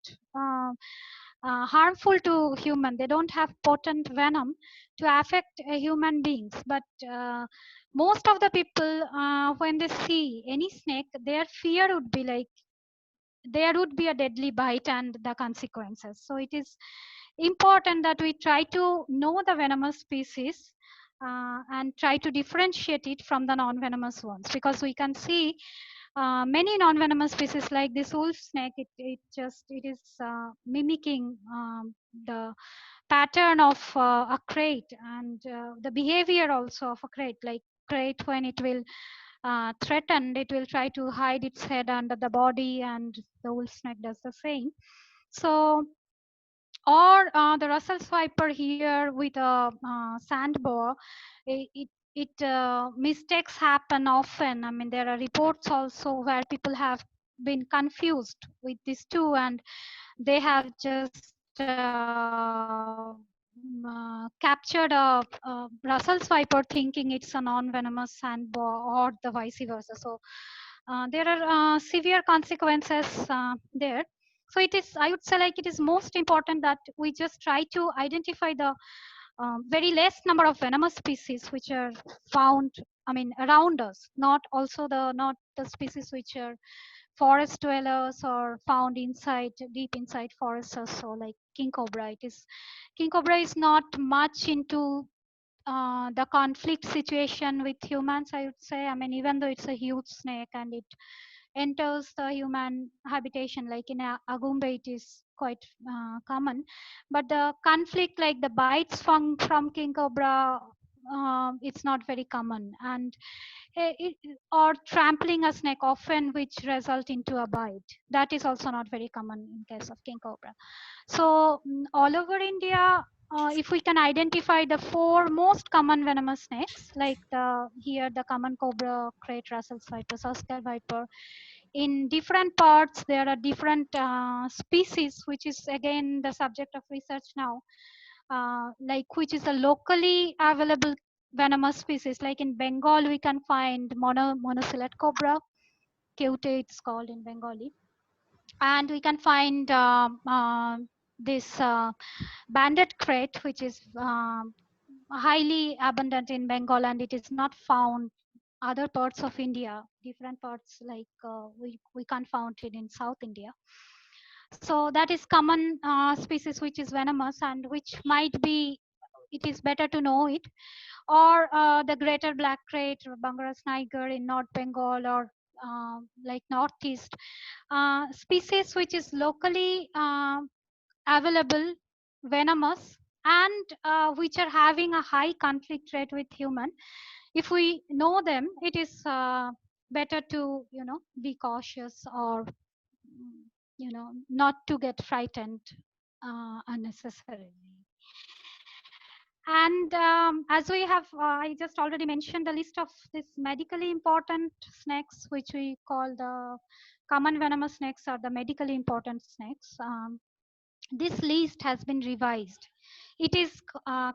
Speaker 2: harmful to human. They don't have potent venom to affect human beings. But most of the people, when they see any snake, their fear would be like, there would be a deadly bite and the consequences. So it is important that we try to know the venomous species and try to differentiate it from the non-venomous ones, because we can see many non-venomous species like this wolf snake, it is mimicking the pattern of a crate, and the behavior also of a crate. Like crate, when it will threatened, it will try to hide its head under the body, and the wolf snake does the same. So, or the Russell's viper here with a sandboa, it mistakes happen often. I mean, there are reports also where people have been confused with these two, and they have just captured a Russell's viper thinking it's a non-venomous sandboa, or the vice versa. So there are severe consequences there. So it is, I would say, like, it is most important that we just try to identify the very less number of venomous species which are found, I mean, around us, not the species which are forest dwellers or found inside, deep inside forests also, like king cobra. King cobra is not much into the conflict situation with humans, I would say. I mean, even though it's a huge snake and it enters the human habitation, like in Agumbe, it is quite common. But the conflict, like the bites from king cobra, it's not very common. And or trampling a snake often, which result into a bite, that is also not very common in case of king cobra. So all over India, if we can identify the 4 most common venomous snakes, like here the common cobra, crate, Russell's viper, Oscar viper, in different parts there are different species, which is again the subject of research now, like which is a locally available venomous species. Like in Bengal, we can find monocelate cobra, Keute it's called in Bengali, and we can find this banded crate, which is highly abundant in Bengal, and it is not found other parts of India, different parts, like we can't found it in South India. So that is common species which is venomous, and which might be, it is better to know it. Or the greater black crate, Bangaras niger in North Bengal, or like Northeast, species which is locally available, venomous, and which are having a high conflict rate with human. If we know them, it is better to be cautious, or not to get frightened unnecessarily. And as we have, I just already mentioned the list of these medically important snakes, which we call the common venomous snakes, or the medically important snakes. This list has been revised. It is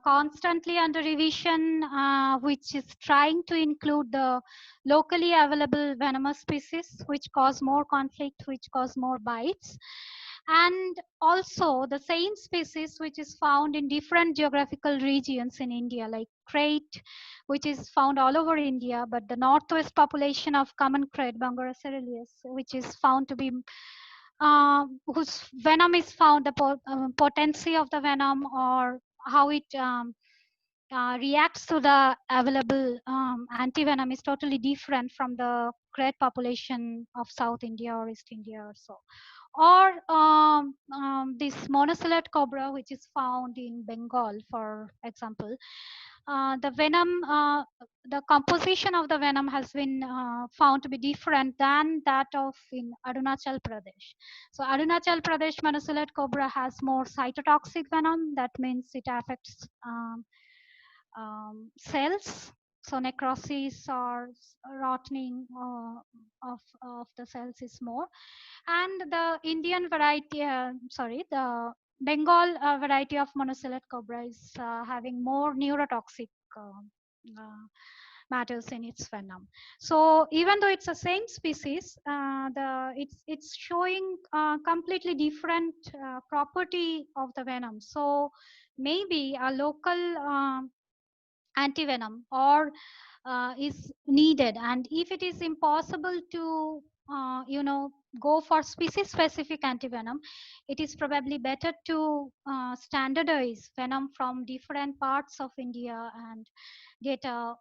Speaker 2: constantly under revision, which is trying to include the locally available venomous species, which cause more conflict, which cause more bites, and also the same species which is found in different geographical regions in India, like crate, which is found all over India, but the northwest population of common crate, Bangara ceruleus, which is found to be whose venom is found, the potency of the venom, or how it reacts to the available antivenom is totally different from the great population of South India or East India or so. Or this monocellate cobra, which is found in Bengal, for example, the venom, the composition of the venom has been found to be different than that of in Arunachal Pradesh. So Arunachal Pradesh monocellate cobra has more cytotoxic venom. That means it affects cells. So necrosis or rotting of the cells is more. And the Indian variety, the Bengal variety of monocellate cobra is having more neurotoxic uh, matters in its venom. So even though it's the same species, it's showing completely different property of the venom. So maybe a local antivenom or is needed, and if it is impossible to go for species specific antivenom, it is probably better to standardize venom from different parts of India and get a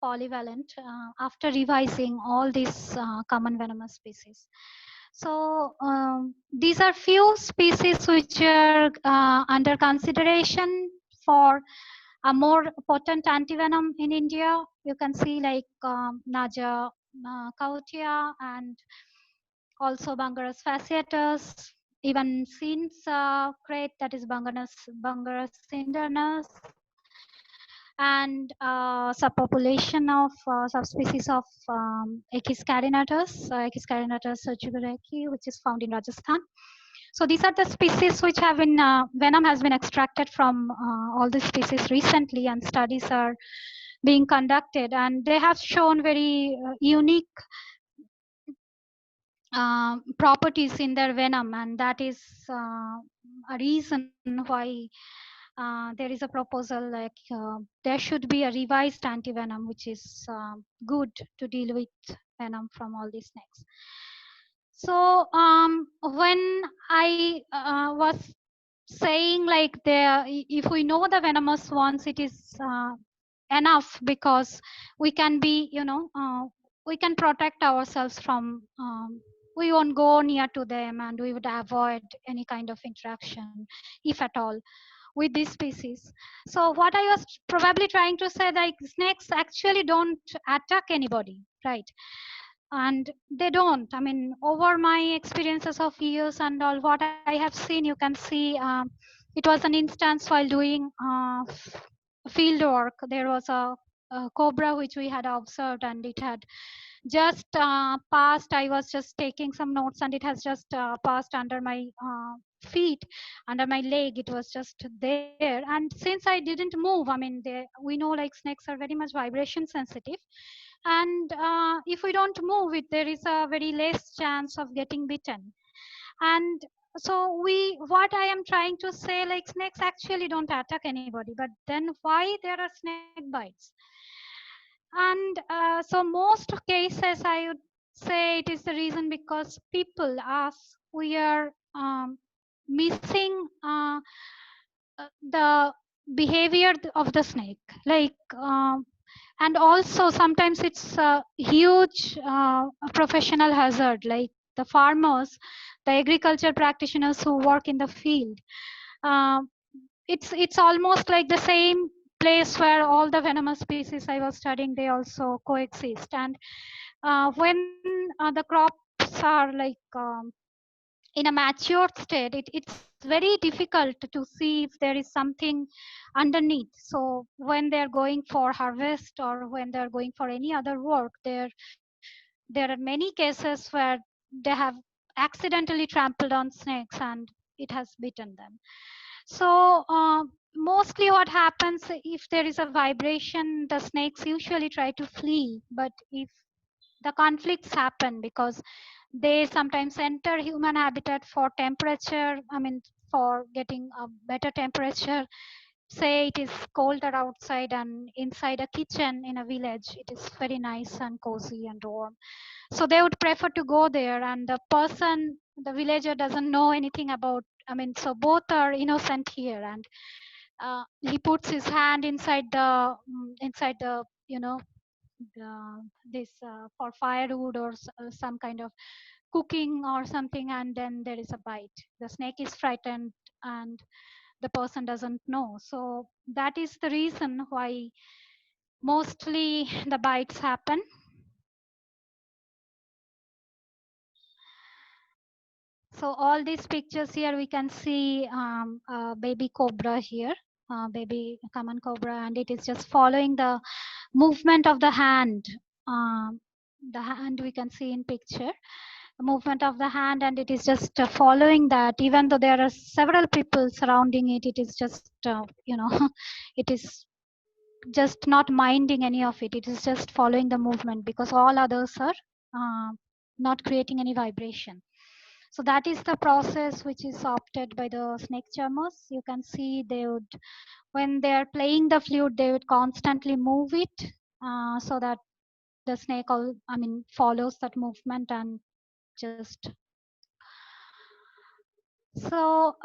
Speaker 2: polyvalent after revising all these common venomous species. So these are few species which are under consideration for a more potent antivenom in India. You can see like Naja cautia and also Bungarus fasciatus, even Sin's crate, that is Bungarus cindernus, and subpopulation of subspecies of Echis carinatus surgibureki, which is found in Rajasthan. So these are the species which have been venom has been extracted from all these species recently, and studies are being conducted, and they have shown very unique properties in their venom, and that is a reason why there is a proposal like there should be a revised antivenom which is good to deal with venom from all these snakes. So when I was saying like there, if we know the venomous ones, it is enough, because we can be, we can protect ourselves from we won't go near to them, and we would avoid any kind of interaction, if at all, with this species. So what I was probably trying to say, like snakes actually don't attack anybody, right? And they don't, I mean, over my experiences of years and all, what I have seen, you can see it was an instance while doing field work. There was a cobra which we had observed, and it had just passed. I was just taking some notes, and it has just passed under my feet, under my leg. It was just there, and since I didn't move, I mean, we know like snakes are very much vibration sensitive, and if we don't move it, there is a very less chance of getting bitten. And so what I am trying to say, like snakes actually don't attack anybody, but then why there are snake bites? And so most cases I would say it is the reason because people, us, we are missing the behavior of the snake, like and also sometimes it's a huge professional hazard, like the farmers, the agriculture practitioners who work in the field. um, it's almost like the same place where all the venomous species I was studying, they also coexist. And when the crops are like in a matured state, it's very difficult to see if there is something underneath. So when they're going for harvest or when they're going for any other work, there are many cases where they have accidentally trampled on snakes and it has bitten them. So mostly what happens, if there is a vibration, the snakes usually try to flee. But if the conflicts happen because they sometimes enter human habitat for temperature, I mean, for getting a better temperature. Say it is colder outside, and inside a kitchen in a village it is very nice and cozy and warm, so they would prefer to go there. And the villager doesn't know anything about, I mean, so both are innocent here. And he puts his hand inside the you know this for firewood or some kind of cooking or something, and then there is a bite. The snake is frightened and the person doesn't know. So that is the reason why mostly the bites happen. So all these pictures here, we can see baby cobra here, baby common cobra, and it is just following the movement of the hand. Um, the hand we can see in picture, the movement of the hand, and it is just following that. Even though there are several people surrounding it, it is just it is just not minding any of it. It is just following the movement because all others are uh, not creating any vibration. So that is the process which is opted by the snake charmers. You can see they would, when they are playing the flute, they would constantly move it so that the snake, follows that movement and just. So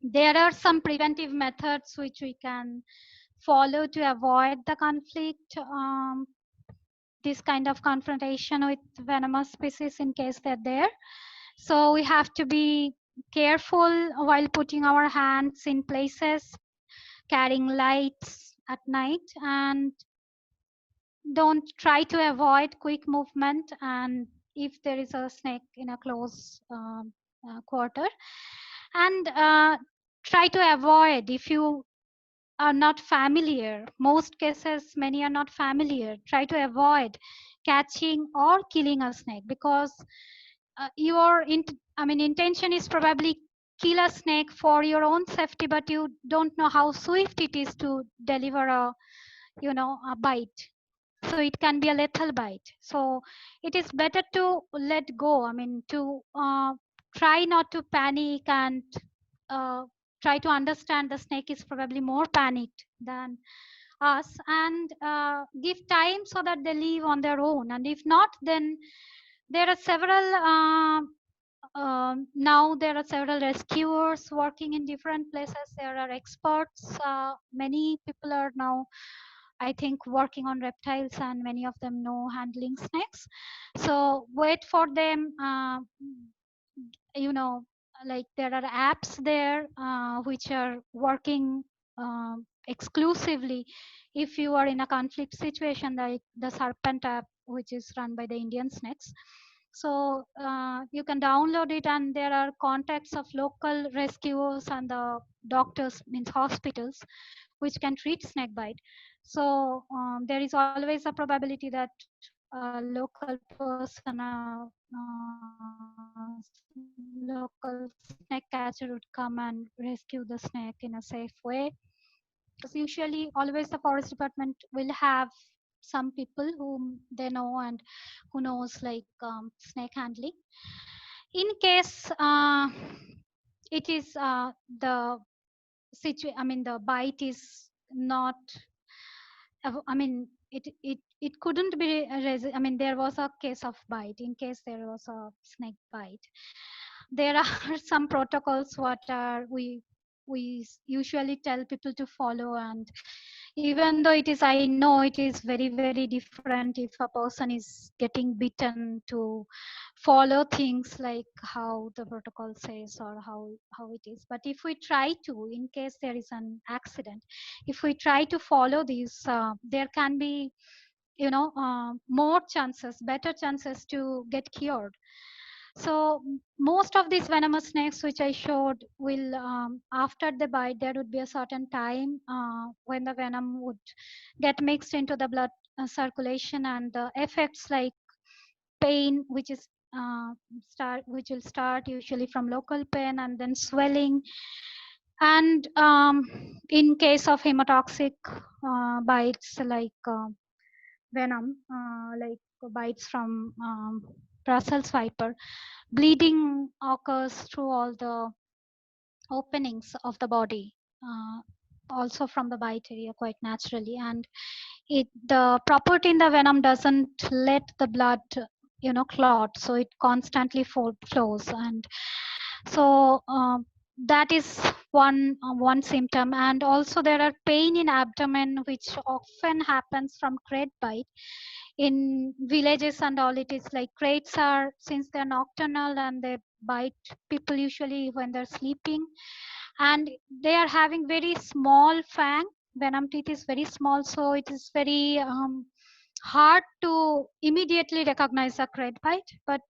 Speaker 2: there are some preventive methods which we can follow to avoid the conflict, this kind of confrontation with venomous species in case they're there. So we have to be careful while putting our hands in places, carrying lights at night, and don't try to avoid quick movement. And if there is a snake in a close quarter, and try to avoid, if you are not familiar, most cases many are not familiar, try to avoid catching or killing a snake, because your intention is probably kill a snake for your own safety, but you don't know how swift it is to deliver a bite. So it can be a lethal bite. So it is better to let go, to try not to panic, and uh, try to understand the snake is probably more panicked than us, and give time so that they leave on their own. And if not, then there are several now there are several rescuers working in different places. There are experts, many people are now, I think, working on reptiles, and many of them know handling snakes. So wait for them. You know, like there are apps there which are working exclusively if you are in a conflict situation, like the Serpent app, which is run by the Indian Snakes. So you can download it, and there are contacts of local rescuers and the doctors, means hospitals, which can treat snake bite. So there is always a probability that a local person, local snake catcher would come and rescue the snake in a safe way. Because usually always the forest department will have some people whom they know and who knows, like snake handling. In case it is the the bite is not, it couldn't be there was a case of bite. In case there was a snake bite, there are some protocols what are we usually tell people to follow. And even though it is, I know it is very, very different if a person is getting bitten, to follow things like how the protocol says or how it is. But if we try to, in case there is an accident, if we try to follow these, there can be more chances, better chances to get cured. So most of these venomous snakes which I showed will, after the bite, there would be a certain time when the venom would get mixed into the blood circulation, and the effects like pain, which is which will start usually from local pain and then swelling. And in case of hemotoxic bites, like venom, like bites from Brussels viper, bleeding occurs through all the openings of the body, also from the bite area, quite naturally. And the property in the venom doesn't let the blood clot, so it constantly flows. And so that is one symptom. And also there are pain in abdomen which often happens from crate bite. In villages and all, it is like crates are, since they're nocturnal and they bite people usually when they're sleeping, and they are having very small fang. Venom teeth is very small, so it is very hard to immediately recognize a crate bite. But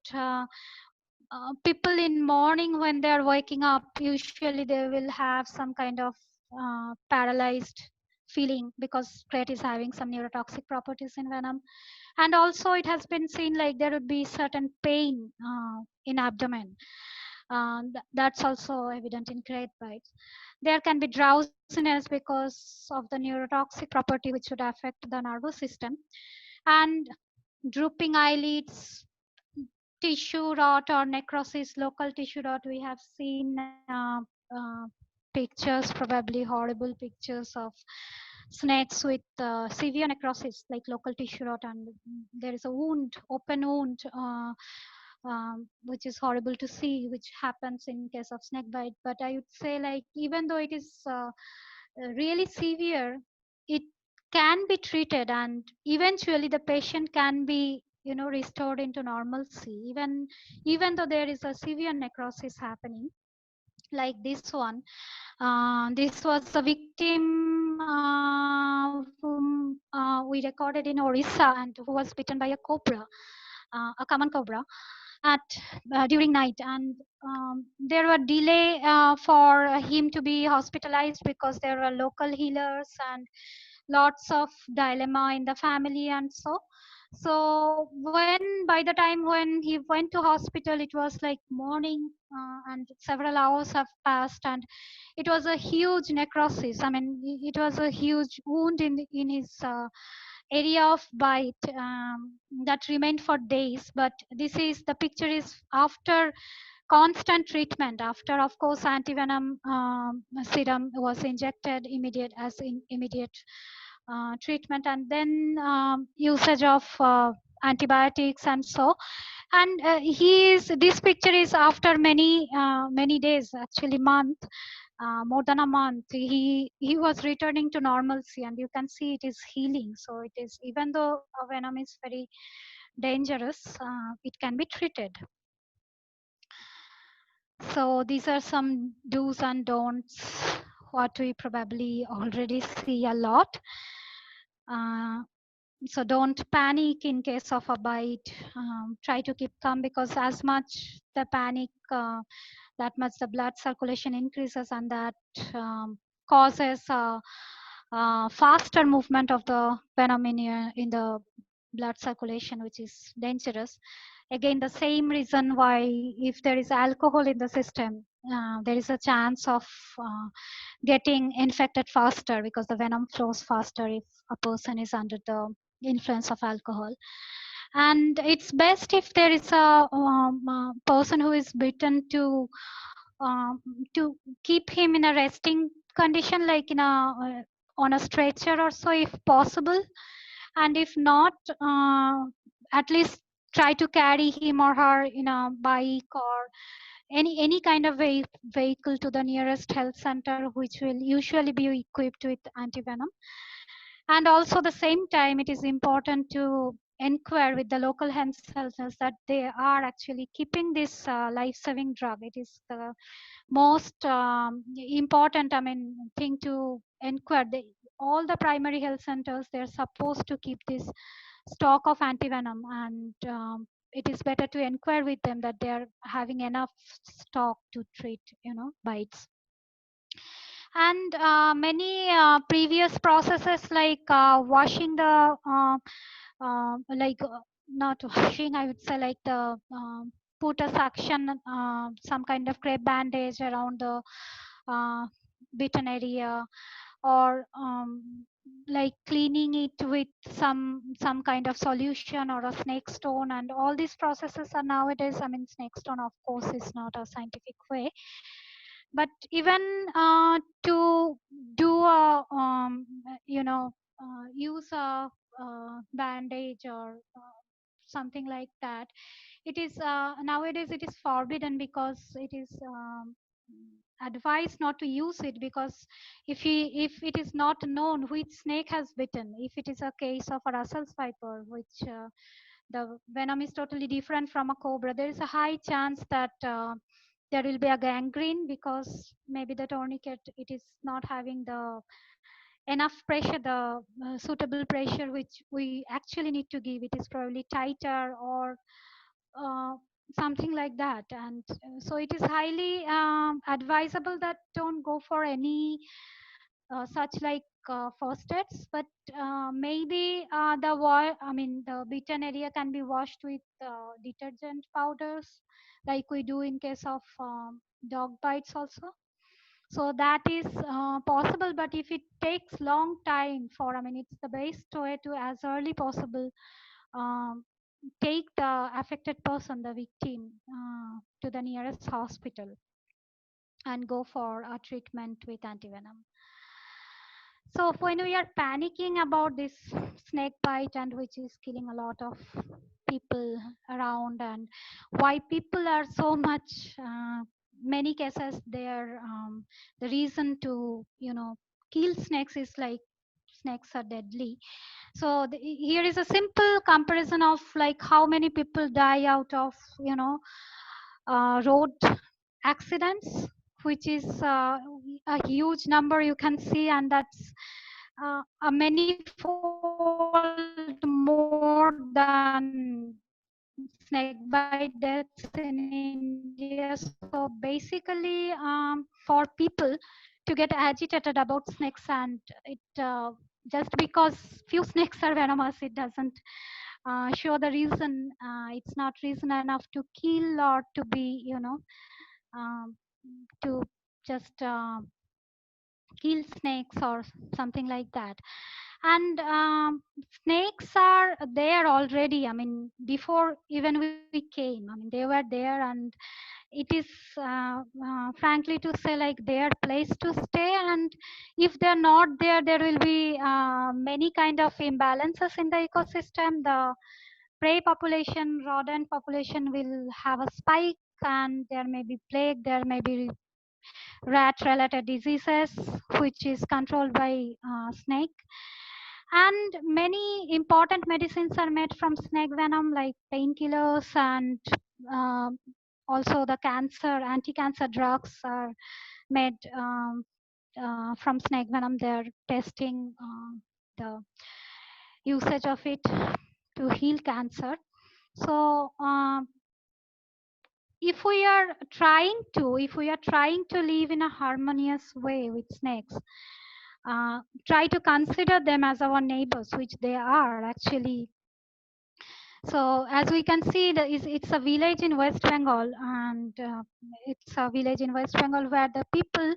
Speaker 2: people in morning when they are waking up, usually they will have some kind of paralyzed feeling, because crate is having some neurotoxic properties in venom. And also it has been seen like there would be certain pain in abdomen. That's also evident in crate bites. There can be drowsiness because of the neurotoxic property which would affect the nervous system. And drooping eyelids, tissue rot or necrosis, local tissue rot. We have seen pictures, probably horrible pictures of snakes with severe necrosis, like local tissue rot, and there is a wound, open wound, which is horrible to see, which happens in case of snake bite. But I would say, like, even though it is really severe, it can be treated, and eventually the patient can be, restored into normalcy, even though there is a severe necrosis happening, like this one. This was a victim whom we recorded in Orissa, and who was bitten by a cobra, a common cobra, at during night. And there were delay for him to be hospitalized because there were local healers and lots of dilemma in the family. And so when, by the time when he went to hospital, it was like morning, and several hours have passed, and it was a huge necrosis. I mean, it was a huge wound in his area of bite, that remained for days. But this is, the picture is after constant treatment, after, of course, antivenom serum was injected immediate, as in immediate treatment, and then usage of antibiotics. And so, and this picture is after many days, actually month, more than a month. He was returning to normalcy, and you can see it is healing. So it is, even though a venom is very dangerous, it can be treated. So these are some do's and don'ts, what we probably already see a lot. uh, so don't panic in case of a bite. Try to keep calm, because as much the panic, that much the blood circulation increases, and that causes faster movement of the venom in the blood circulation, which is dangerous. Again, the same reason why, if there is alcohol in the system, there is a chance of getting infected faster, because the venom flows faster if a person is under the influence of alcohol. And it's best if there is a person who is bitten um, to keep him in a resting condition, like in a on a stretcher or so, if possible. And if not, at least try to carry him or her in a bike or any kind of vehicle to the nearest health center, which will usually be equipped with antivenom. And also, the same time, it is important to inquire with the local health centers that they are actually keeping this life-saving drug. It is the most important, I mean, thing to inquire. All the primary health centers, they're supposed to keep this stock of antivenom, and it is better to inquire with them that they are having enough stock to treat, bites. And many previous processes, like washing the like not washing, I would say, like the put a suction, some kind of crepe bandage around the uh, bitten area, or like cleaning it with some kind of solution or a snake stone. And all these processes are nowadays, I mean, snake stone, of course, is not a scientific way, but even to do a use a bandage or something like that, it is nowadays it is forbidden, because it is advised not to use it, because if it is not known which snake has bitten, if it is a case of a Russell's viper, which the venom is totally different from a cobra, there is a high chance that there will be a gangrene, because maybe the tourniquet, it is not having the enough pressure, the suitable pressure which we actually need to give. It is probably tighter, or uh, something like that. And so it is highly advisable that don't go for any such like first aids. But maybe the bitten area can be washed with detergent powders, like we do in case of dog bites also. So that is possible. But if it takes long time, for, I mean, it's the best way to, as early possible, um, take the affected person, the victim, to the nearest hospital and go for a treatment with antivenom. So when we are panicking about this snake bite, and which is killing a lot of people around, and why people are so much, many cases, there, the reason to, kill snakes is like snakes are deadly. So here is a simple comparison of like how many people die out of, road accidents, which is a huge number you can see. And that's a manifold more than snake bite deaths in India. So basically, for people to get agitated about snakes, and it just because few snakes are venomous, it doesn't show the reason. It's not reason enough to kill, or to be, um, to just kill snakes or something like that. And snakes are there already, I mean, before even we came. I mean, they were there, and it is frankly to say, like, their place to stay. And if they're not there, there will be many kind of imbalances in the ecosystem. The prey population, rodent population will have a spike, and there may be plague, there may be rat related diseases, which is controlled by snake. And many important medicines are made from snake venom, like painkillers, and uh, also the cancer, anti-cancer drugs are made from snake venom. They're testing the usage of it to heal cancer. So if we are trying to live in a harmonious way with snakes, try to consider them as our neighbors, which they are actually. So as we can see, it's a village in West Bengal, and it's a village in West Bengal where the people,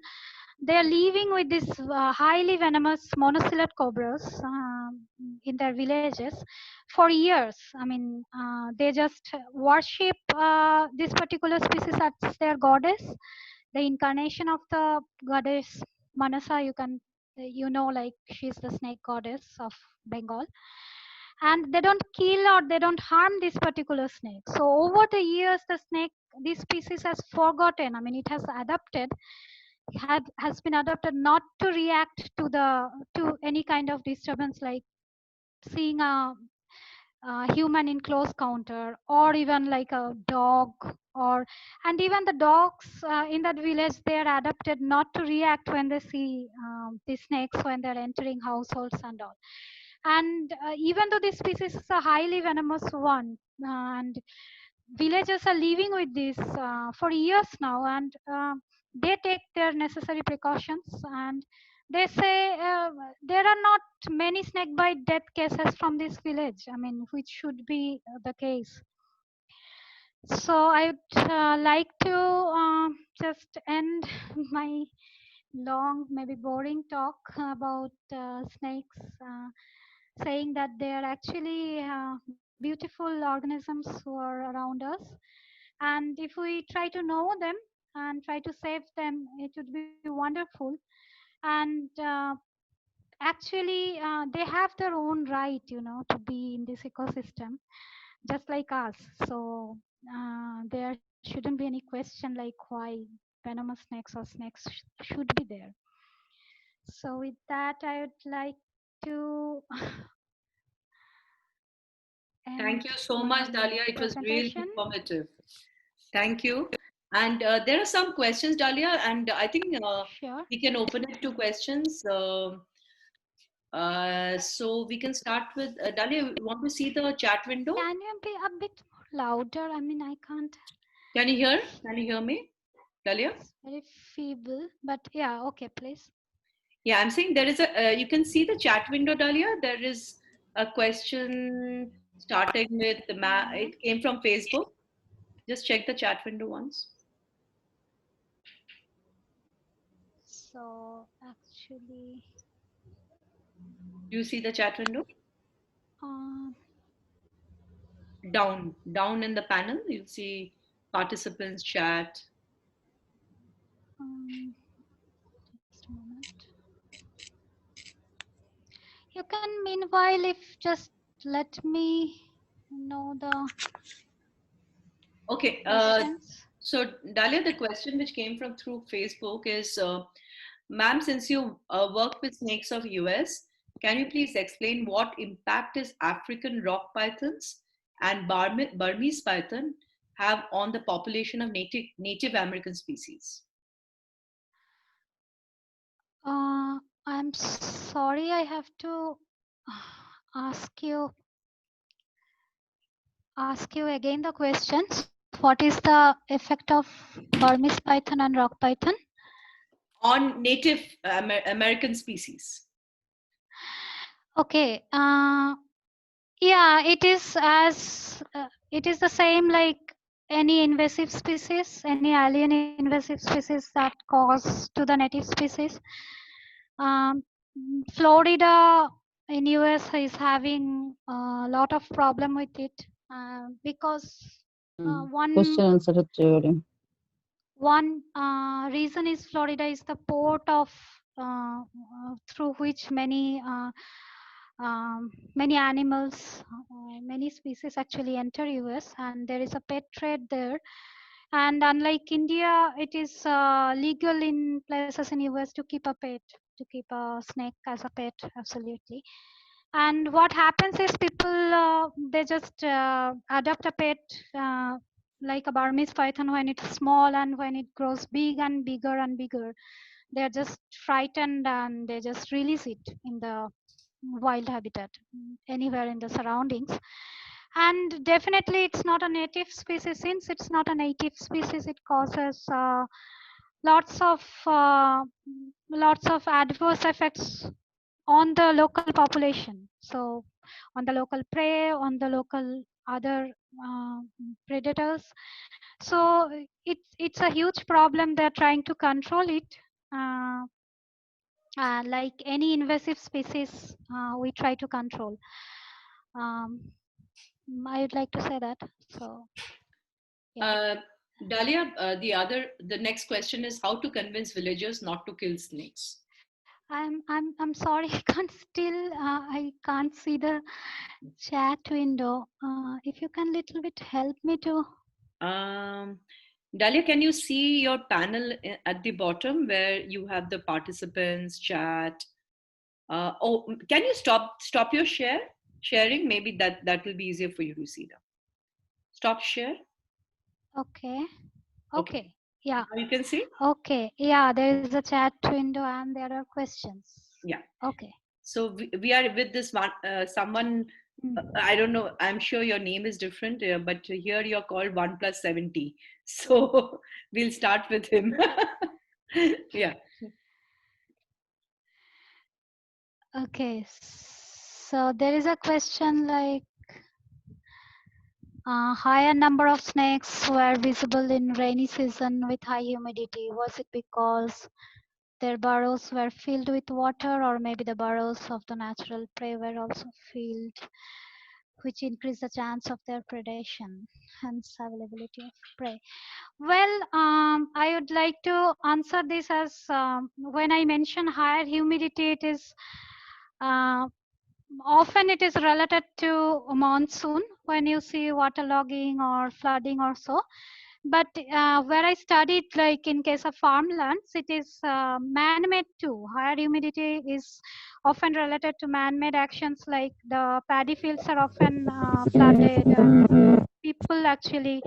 Speaker 2: they're living with these highly venomous monocellular cobras in their villages for years. I mean, they just worship this particular species as their goddess, the incarnation of the goddess Manasa. Like, she's the snake goddess of Bengal. And they don't kill or they don't harm this particular snake. So over the years, this species has forgotten. I mean, it has adapted, has been adapted not to react to any kind of disturbance, like seeing a human in close counter, or even like a dog. Or and even the dogs in that village, they are adapted not to react when they see the snakes when they're entering households and all. And even though this species is a highly venomous one, and villagers are living with this for years now, and they take their necessary precautions. And they say there are not many snake bite death cases from this village, I mean, which should be the case. So I would like to just end my long, maybe boring talk about snakes, saying that they are actually beautiful organisms who are around us. And if we try to know them and try to save them, it would be wonderful. And actually, they have their own right, to be in this ecosystem, just like us. So there shouldn't be any question like why venomous snakes or snakes should be there. So with that, I would like to
Speaker 1: Thank
Speaker 2: end
Speaker 1: you so much,
Speaker 2: my
Speaker 1: Dalia. It was really
Speaker 2: presentation.
Speaker 1: informative. Thank you. And there are some questions, Dalia, and I think
Speaker 2: Sure.
Speaker 1: we can open it to questions. So we can start with Dalia. You want to see the chat window?
Speaker 2: Can you be a bit more louder? I mean, I can't.
Speaker 1: Can you hear? Can you hear me, Dalia?
Speaker 2: It's very feeble, but yeah, okay, please.
Speaker 1: Yeah, I'm saying there is a. You can see the chat window, Dalia. There is a question starting with the
Speaker 2: Yeah.
Speaker 1: It came from Facebook. Just check the chat window once.
Speaker 2: So actually,
Speaker 1: Do you see the chat window?
Speaker 2: um,
Speaker 1: Down in the panel, you'll see participants chat.
Speaker 2: just a moment. You can meanwhile, if just let me know the
Speaker 1: Okay.
Speaker 2: questions.
Speaker 1: So Dalia, the question which came from through Facebook is, ma'am, since you work with snakes of US, can you please explain what impact is African rock pythons and Burmese python have on the population of Native American species?
Speaker 2: I'm sorry, I have to ask you again the questions. What is the effect of Burmese python and rock python?
Speaker 1: On Native American species.
Speaker 2: Okay. Yeah, it is it is the same like any invasive species, any alien invasive species that cause to the native species. Um, Florida in US is having a lot of problem with it because
Speaker 3: Question answer theory.
Speaker 2: one reason is Florida is the port of through which many animals, many species actually enter US, and there is a pet trade there. And unlike India, it is legal in places in US to keep a pet, to keep a snake as a pet, absolutely. And what happens is people they just adopt a pet like a Burmese python when it's small, and when it grows big and bigger and bigger, they're just frightened and they just release it in the wild habitat, anywhere in the surroundings. And definitely it's not a native species. Since it's not a native species, it causes lots of adverse effects on the local population. So on the local prey, on the local other predators. So it's a huge problem. They're trying to control it. uh, like any invasive species, we try to control. um, I would like to say that. So yeah.
Speaker 1: Dalia, the next question is how to convince villagers not to kill snakes.
Speaker 2: I'm sorry. I can't see the chat window. If you can little bit help me to.
Speaker 1: Um, Dalia, can you see your panel at the bottom where you have the participants chat? Can you stop your sharing? Maybe that will be easier for you to see them. Stop share.
Speaker 2: Okay.
Speaker 1: Okay.
Speaker 2: Okay. Yeah.
Speaker 1: Now you can see.
Speaker 2: Okay. Yeah. There is a chat window and there are questions.
Speaker 1: Yeah.
Speaker 2: Okay.
Speaker 1: So we are with this one someone. I don't know. I'm sure your name is different, but here you're called 1+70. So we'll start with him. Yeah.
Speaker 2: Okay. So there is a question like higher number of snakes were visible in rainy season with high humidity. Was it because their burrows were filled with water, or maybe the burrows of the natural prey were also filled, which increase the chance of their predation, hence availability of prey? Well, I would like to answer this as when I mention higher humidity, it is uh, often it is related to monsoon when you see waterlogging or flooding or so. But where I studied, like in case of farmlands, it is man-made too. Higher humidity is often related to man-made actions, like the paddy fields are often flooded, and people actually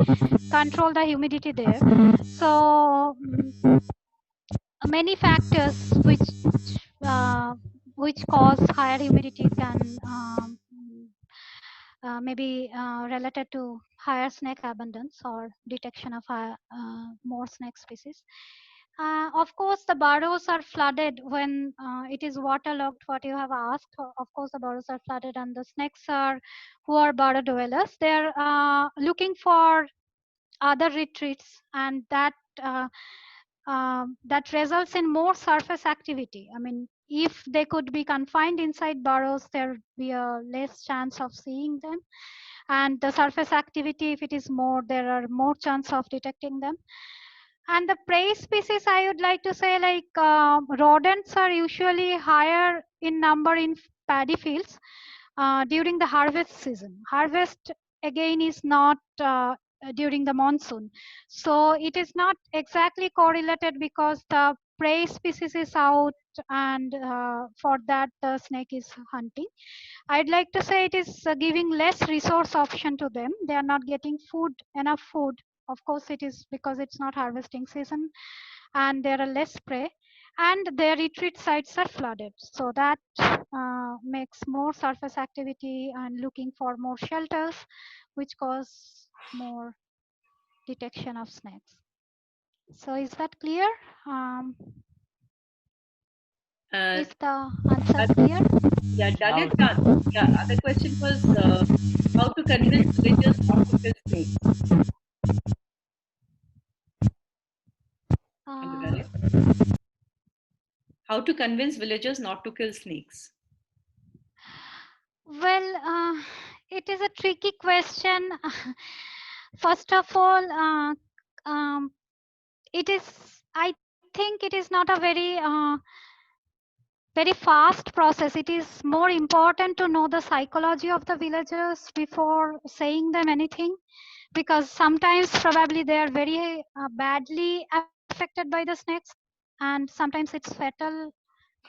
Speaker 2: control the humidity there. So many factors which cause higher humidity can maybe related to higher snake abundance or detection of more snake species. Of course, the burrows are flooded when it is waterlogged. What you have asked, of course, the burrows are flooded, and the snakes are who are burrow dwellers. They're looking for other retreats, and uh, that results in more surface activity. I mean, if they could be confined inside burrows, there would be a less chance of seeing them, and the surface activity, if it is more, there are more chance of detecting them. And the prey species, I would like to say, like rodents are usually higher in number in paddy fields during the harvest season. Harvest again is not during the monsoon, so it is not exactly correlated because the prey species is out, and for that the snake is hunting. I'd like to say it is giving less resource option to them. They are not getting enough food. Of course, it is because it's not harvesting season, and there are less prey, and their retreat sites are flooded. So that makes more surface activity and looking for more shelters, which cause more detection of snakes. So is that clear? Um,
Speaker 1: Uh,
Speaker 2: is the answer
Speaker 1: that-
Speaker 2: clear?
Speaker 1: yeah, Dalia, yeah, other question was how to convince villagers not to kill snakes. Hello,
Speaker 2: Uh,
Speaker 1: Dalia. How to convince villagers not to kill snakes?
Speaker 2: Well, it is a tricky question. First of all, it is. I think it is not a very fast process. It is more important to know the psychology of the villagers before saying them anything, because sometimes probably they are very badly affected by the snakes, and sometimes it's fatal.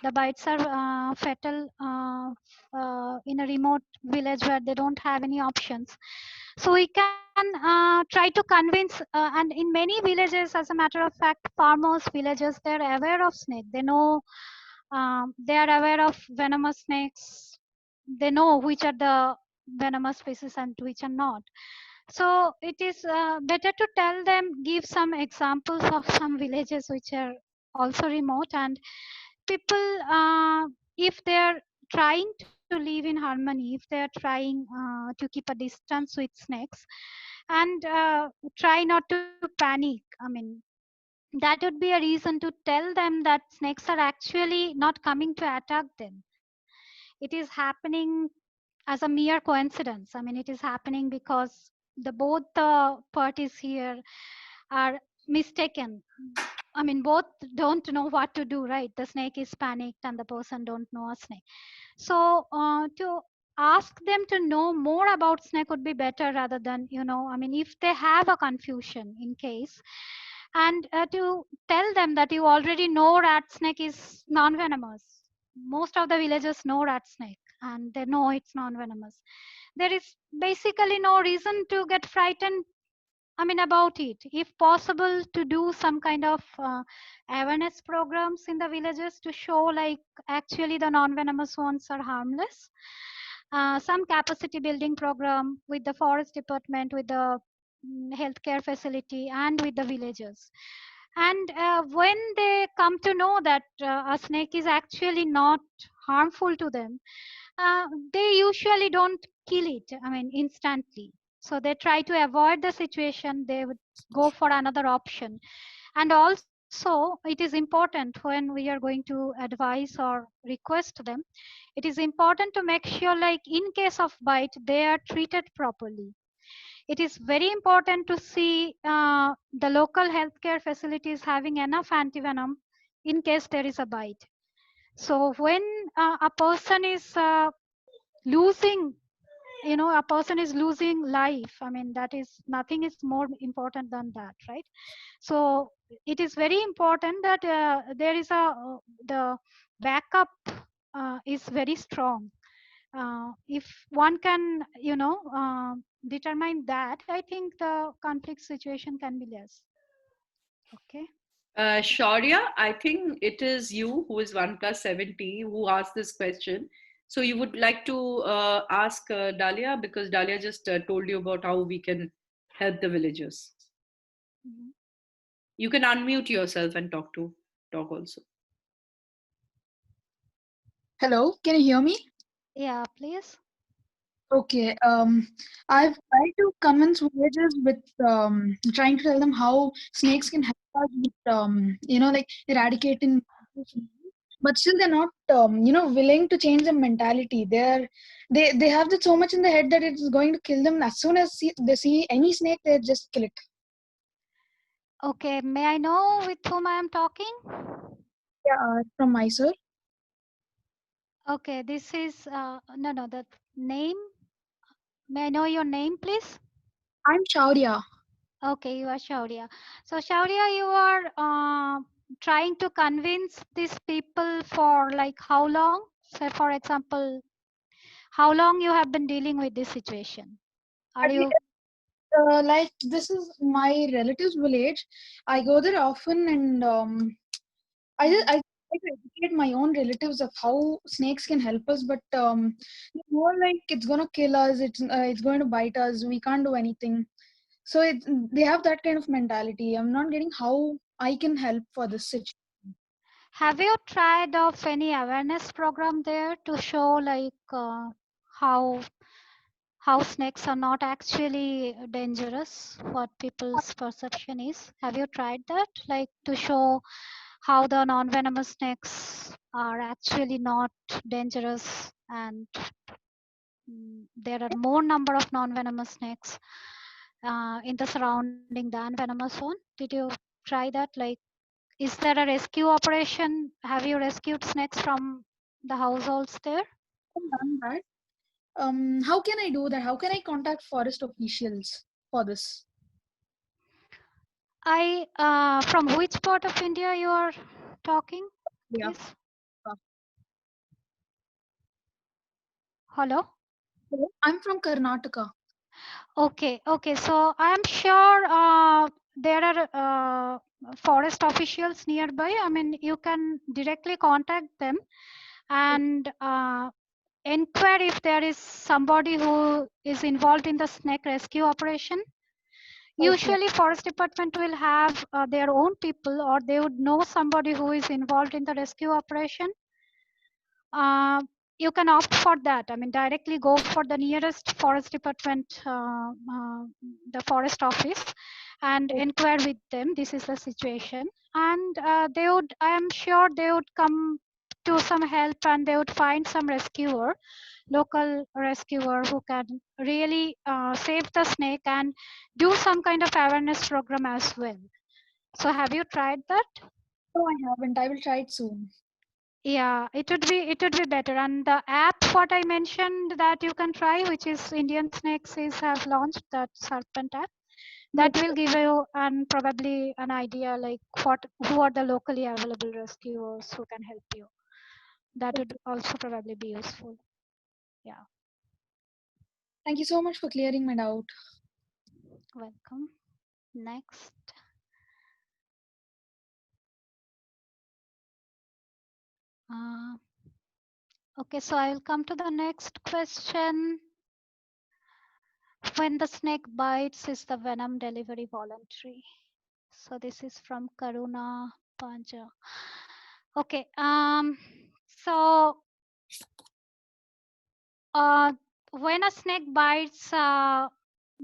Speaker 2: The bites are fatal in a remote village where they don't have any options. So we can try to convince, and in many villages, as a matter of fact, farmers, villagers, they're aware of snake. They know, they are aware of venomous snakes. They know which are the venomous species and which are not. So it is better to tell them, give some examples of some villages which are also remote, and people, if they're trying to live in harmony, if they're trying to keep a distance with snakes, and try not to panic, I mean, that would be a reason to tell them that snakes are actually not coming to attack them. It is happening as a mere coincidence. I mean, it is happening because both the parties here are mistaken. I mean, both don't know what to do, right? The snake is panicked and the person don't know a snake. So to ask them to know more about snake would be better, rather than, I mean, if they have a confusion in case, and to tell them that you already know rat snake is non-venomous. Most of the villagers know rat snake and they know it's non-venomous. There is basically no reason to get frightened, I mean, about it. If possible, to do some kind of awareness programs in the villages to show, like, actually the non-venomous ones are harmless. Some capacity building program with the forest department, with the healthcare facility, and with the villagers. And when they come to know that a snake is actually not harmful to them, they usually don't kill it, I mean, instantly. So they try to avoid the situation. They would go for another option. And also, it is important when we are going to advise or request them, it is important to make sure, like, in case of bite, they are treated properly. It is very important to see the local healthcare facilities having enough antivenom in case there is a bite. So when a person is losing a person is losing life. I mean, that is, nothing is more important than that, right? So it is very important that there is the backup is very strong. If one can, determine that, I think the conflict situation can be less. Okay.
Speaker 1: Shaurya, I think it is you who is 1 plus 70 who asked this question. So you would like to ask Dalia, because Dalia just told you about how we can help the villagers.
Speaker 2: Mhm.
Speaker 1: You can unmute yourself and talk also.
Speaker 4: Hello, can you hear me?
Speaker 2: Yeah, please.
Speaker 4: Okay. I've tried to convince villagers with trying to tell them how snakes can help us with like eradicating, but still they're not willing to change their mentality. They have that so much in their head that it's going to kill them as soon as they see any snake, they just kill it.
Speaker 2: Okay, may I know with whom I am talking?
Speaker 4: Yeah, from Mysore.
Speaker 2: Okay, this is no, the name. May I know your name, please?
Speaker 4: I'm Shaurya.
Speaker 2: Okay, you are Shaurya. So Shaurya, you are trying to convince these people for like how long? Say for example, how long you have been dealing with this situation? Are
Speaker 4: At least,
Speaker 2: you
Speaker 4: like this is my relative's village. I go there often, and I try to educate my own relatives of how snakes can help us, but it's more like it's gonna kill us. It's going to bite us. We can't do anything. So they have that kind of mentality. I'm not getting how I can help for this situation.
Speaker 2: have you tried of any awareness program there to show like how snakes are not actually dangerous, what people's perception is? Have you tried that, like to show how the non-venomous snakes are actually not dangerous, and there are more number of non-venomous snakes in the surrounding than venomous one? Did you try that? Like, is there a rescue operation? Have you rescued snakes from the households there?
Speaker 4: I've done that. How can I do that? How can I contact forest officials for this?
Speaker 2: I from which part of India you are talking,
Speaker 4: Yeah.
Speaker 2: please? Hello.
Speaker 4: Hello? I'm from Karnataka.
Speaker 2: Okay, okay. So I am sure there are forest officials nearby. I mean, you can directly contact them and inquire if there is somebody who is involved in the snake rescue operation.
Speaker 4: Okay.
Speaker 2: Usually, forest department will have their own people, or they would know somebody who is involved in the rescue operation. You can opt for that. I mean, directly go for the nearest forest department, the forest office, and inquire with them. This is the situation, and they would. I am sure they would come to some help, and they would find some rescuer, local rescuer, who can really save the snake and do some kind of awareness program as well. So, have you tried that?
Speaker 4: No, I haven't. I will try it soon.
Speaker 2: Yeah, it would be better. And the app what I mentioned that you can try, which is Indian Snakes is have launched that serpent app. That
Speaker 4: Yes.
Speaker 2: will give you probably an idea like who are the locally available rescuers who can help you. That would also probably be useful. Yeah,
Speaker 4: Thank you so much for clearing my doubt.
Speaker 2: welcome. Next. Uh, okay, so I will come to the next question. When the snake bites, is the venom delivery voluntary? So this is from Karuna Panja. Okay. So when a snake bites, the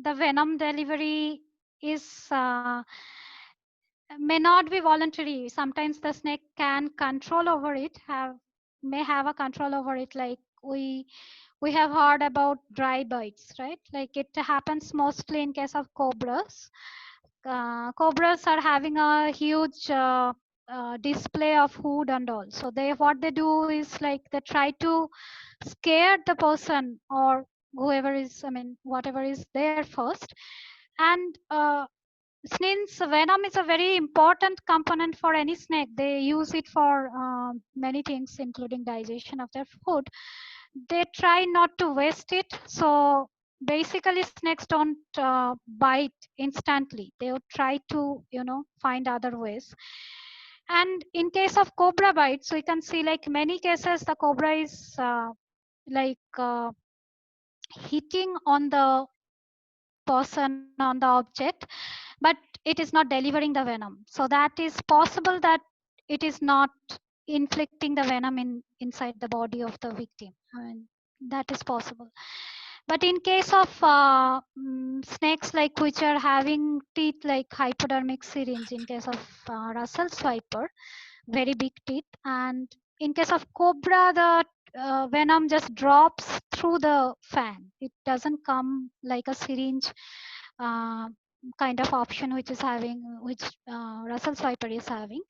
Speaker 2: venom delivery is may not be voluntary. Sometimes the snake can control over it. May have a control over it. Like we have heard about dry bites, right? Like it happens mostly in case of cobras. Cobras are having a huge display of food and all. So they what they do is like they try to scare the person or whoever is, whatever is there first. And since venom is a very important component for any snake, they use it for many things, including digestion of their food. They try not to waste it. So basically, snakes don't bite instantly. They would try to, find other ways. And in case of cobra bites, we can see like many cases, the cobra is like hitting on the person, on the object, but it is not delivering the venom. So that is possible that it is not inflicting the venom inside the body of the victim. That is possible. But in case of snakes like which are having teeth like hypodermic syringe, in case of Russell's viper, very big teeth, and in case of cobra, the venom just drops through the fang. It doesn't come like a syringe uh, kind of option which is having, which Russell's viper is having.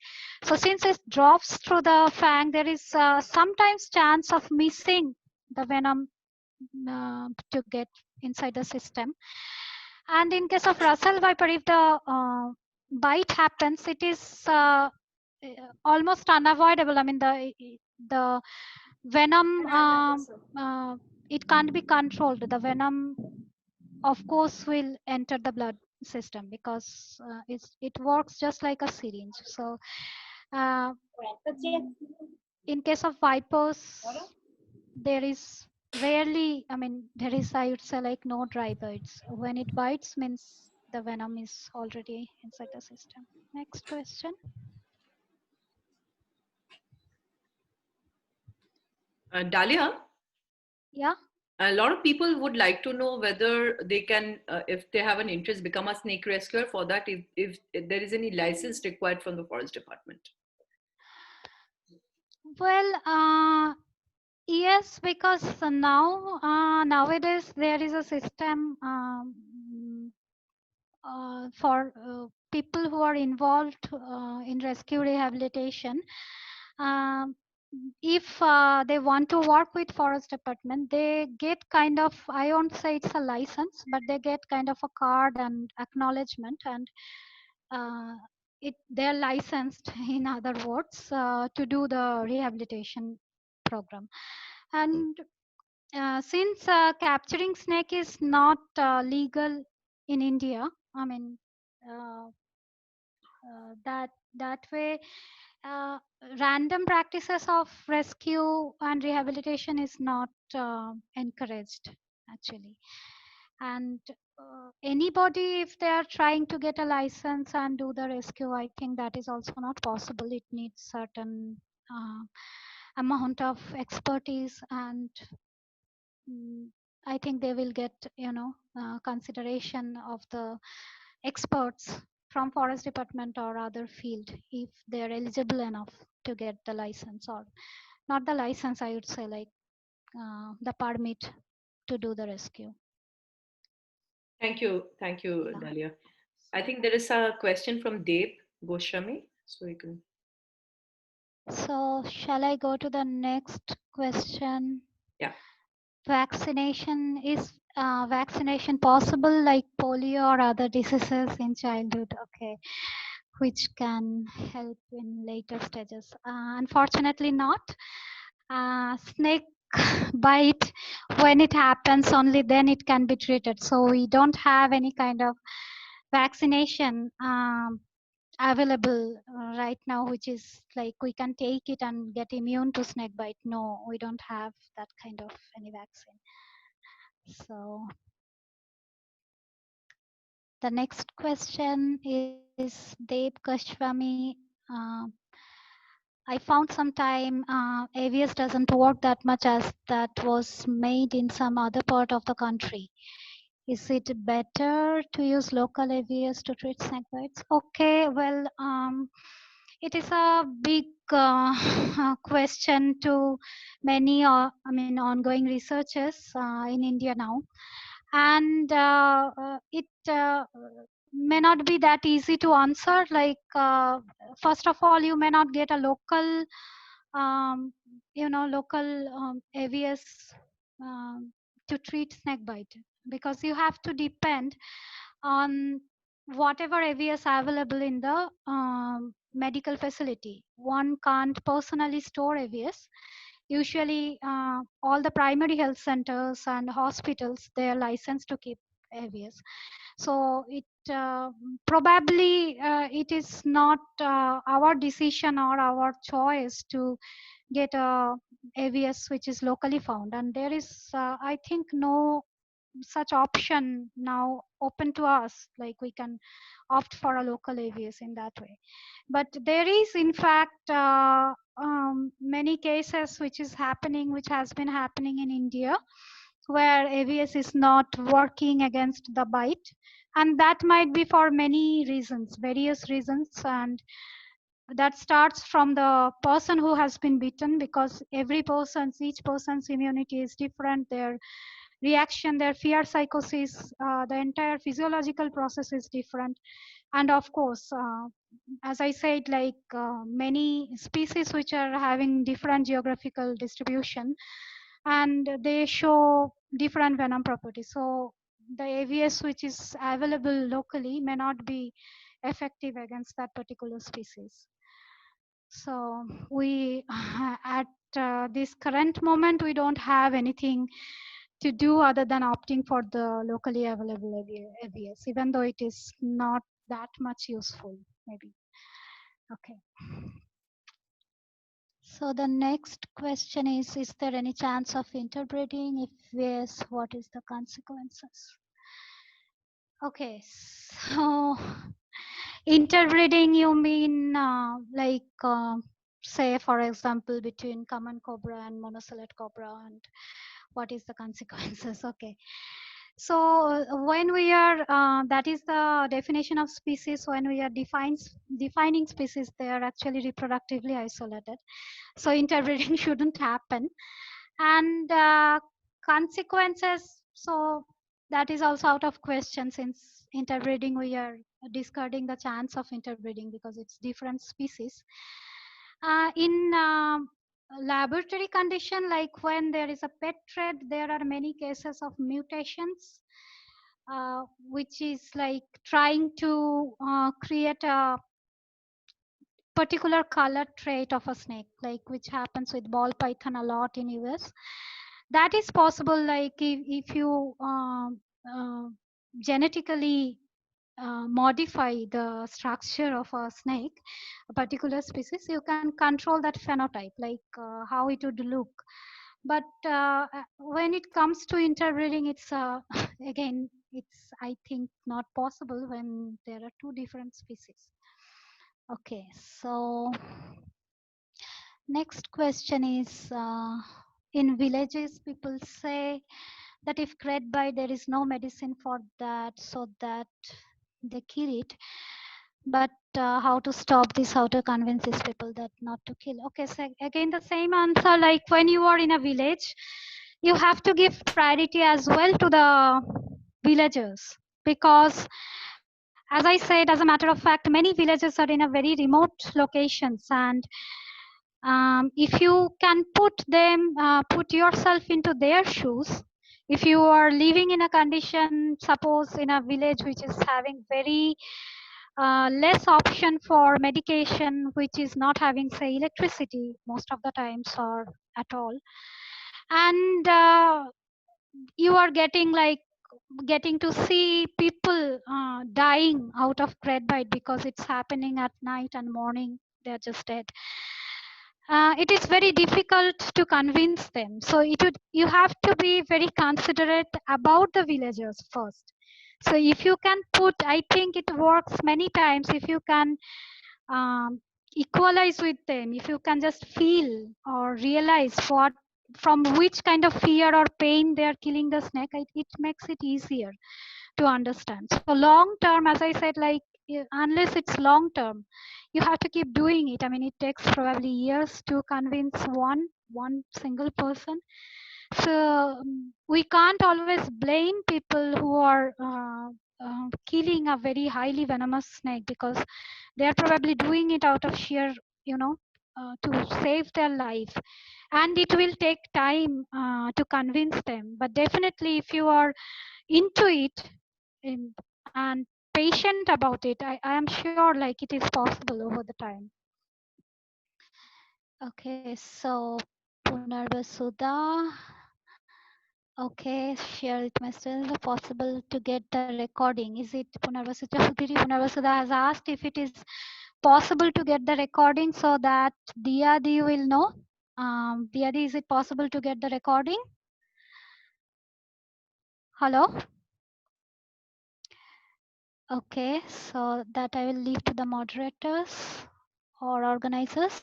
Speaker 2: So since it drops through the fang, there is sometimes chance of missing the venom to get inside the system. And in case of Russell viper, if the bite happens, it is almost unavoidable. The venom, it can't be controlled. The venom, of course, will enter the blood system because it works just like a syringe. So in case of vipers, there is rarely, there is, I would say, like no dry bites. When it bites means the venom is already inside the system. Next question.
Speaker 1: Dalia?
Speaker 2: Yeah.
Speaker 1: A lot of people would like to know whether they can, if they have an interest, become a snake rescuer. For that, if there is any license required from the forest department.
Speaker 2: Well, yes, because nowadays there is a system for people who are involved in rescue rehabilitation. Um, if they want to work with forest department, they get kind of, I won't say it's a license, but they get kind of a card and acknowledgement, and they're licensed, in other words, to do the rehabilitation program. And since capturing snake is not legal in India, I mean, uh, that way, uh, random practices of rescue and rehabilitation is not encouraged, actually. And anybody, if they are trying to get a license and do the rescue, I think that is also not possible. It needs certain amount of expertise, and I think they will get, consideration of the experts from forest department or other field if they're eligible enough to get the license, or not the license, I would say, like the permit to do the rescue.
Speaker 1: Thank you,
Speaker 2: Yeah.
Speaker 1: Dalia. I think there is a question from Deb Goswami, so you can.
Speaker 2: So shall I go to the next question?
Speaker 1: Yeah.
Speaker 2: Vaccination possible like polio or other diseases in childhood? Okay, which can help in later stages. Unfortunately not. Snake bite, when it happens, only then it can be treated. So we don't have any kind of vaccination available right now, which is like we can take it and get immune to snake bite. No, we don't have that kind of any vaccine. So the next question is Deb Goswami. I found sometime AVS doesn't work that much as that was made in some other part of the country. Is it better to use local AVS to treat snake bites? Okay, well, it is a big question to many, ongoing researchers in India now, and it may not be that easy to answer. Like, first of all, you may not get a local, local AVS to treat snake bite, because you have to depend on whatever AVS available in the medical facility. One can't personally store AVS. Usually, all the primary health centers and hospitals, they are licensed to keep AVS. So it probably it is not our decision or our choice to get a AVS which is locally found, and there is I think no such option now open to us, like we can opt for a local AVS in that way. But there is in fact many cases which is happening, which has been happening in India, where AVS is not working against the bite, and that might be for many reasons, various reasons, and that starts from the person who has been bitten, because each person's immunity is different, their reaction, their fear psychosis, the entire physiological process is different. And of course, as I said, like many species which are having different geographical distribution, and they show different venom properties. So the AVS which is available locally may not be effective against that particular species. So we at this current moment, we don't have anything to do other than opting for the locally available AVS, even though it is not that much useful, maybe. Okay. So the next question is there any chance of interbreeding? If yes, what is the consequences? Okay, so interbreeding, you mean like say for example between common cobra and monocellular cobra, and what is the consequences? Okay, so when we are that is the definition of species. When we are defining species, they are actually reproductively isolated, so interbreeding shouldn't happen. And consequences, so that is also out of question, since interbreeding, we are discarding the chance of interbreeding because it's different species. In laboratory condition, like when there is a pet thread, there are many cases of mutations, which is like trying to create a particular color trait of a snake, like which happens with ball python a lot in US. That is possible, like if you genetically modify the structure of a snake, a particular species, you can control that phenotype, like how it would look. But when it comes to interbreeding, it's again, it's I think not possible when there are two different species. Okay, so next question is, in villages, people say that if crate bite, there is no medicine for that, so that they kill it. But how to stop this, how to convince these people that not to kill? Okay, so again, the same answer, like when you are in a village, you have to give priority as well to the villagers, because as I said, as a matter of fact, many villages are in a very remote locations, and if you can put yourself into their shoes, if you are living in a condition, suppose in a village which is having very less option for medication, which is not having, say, electricity most of the times or at all, and you are getting to see people dying out of crate bite because it's happening at night and morning, they're just dead. It is very difficult to convince them. So you have to be very considerate about the villagers first. So if you can I think it works many times if you can equalize with them, if you can just feel or realize from which kind of fear or pain they are killing the snake, it makes it easier to understand. So long term, as I said, like unless it's long term, you have to keep doing it. I mean, it takes probably years to convince one single person. So we can't always blame people who are killing a very highly venomous snake, because they are probably doing it out of sheer, to save their life, and it will take time to convince them. But definitely, if you are into it and patient about it, I am sure like it is possible over the time. Okay, so Punarbasudha. Okay, share it myself. Possible to get the recording. Is it Punarbasudha has asked if it is possible to get the recording so that Diadi will know. Diadi, is it possible to get the recording? Hello? Okay, so that I will leave to the moderators or organizers.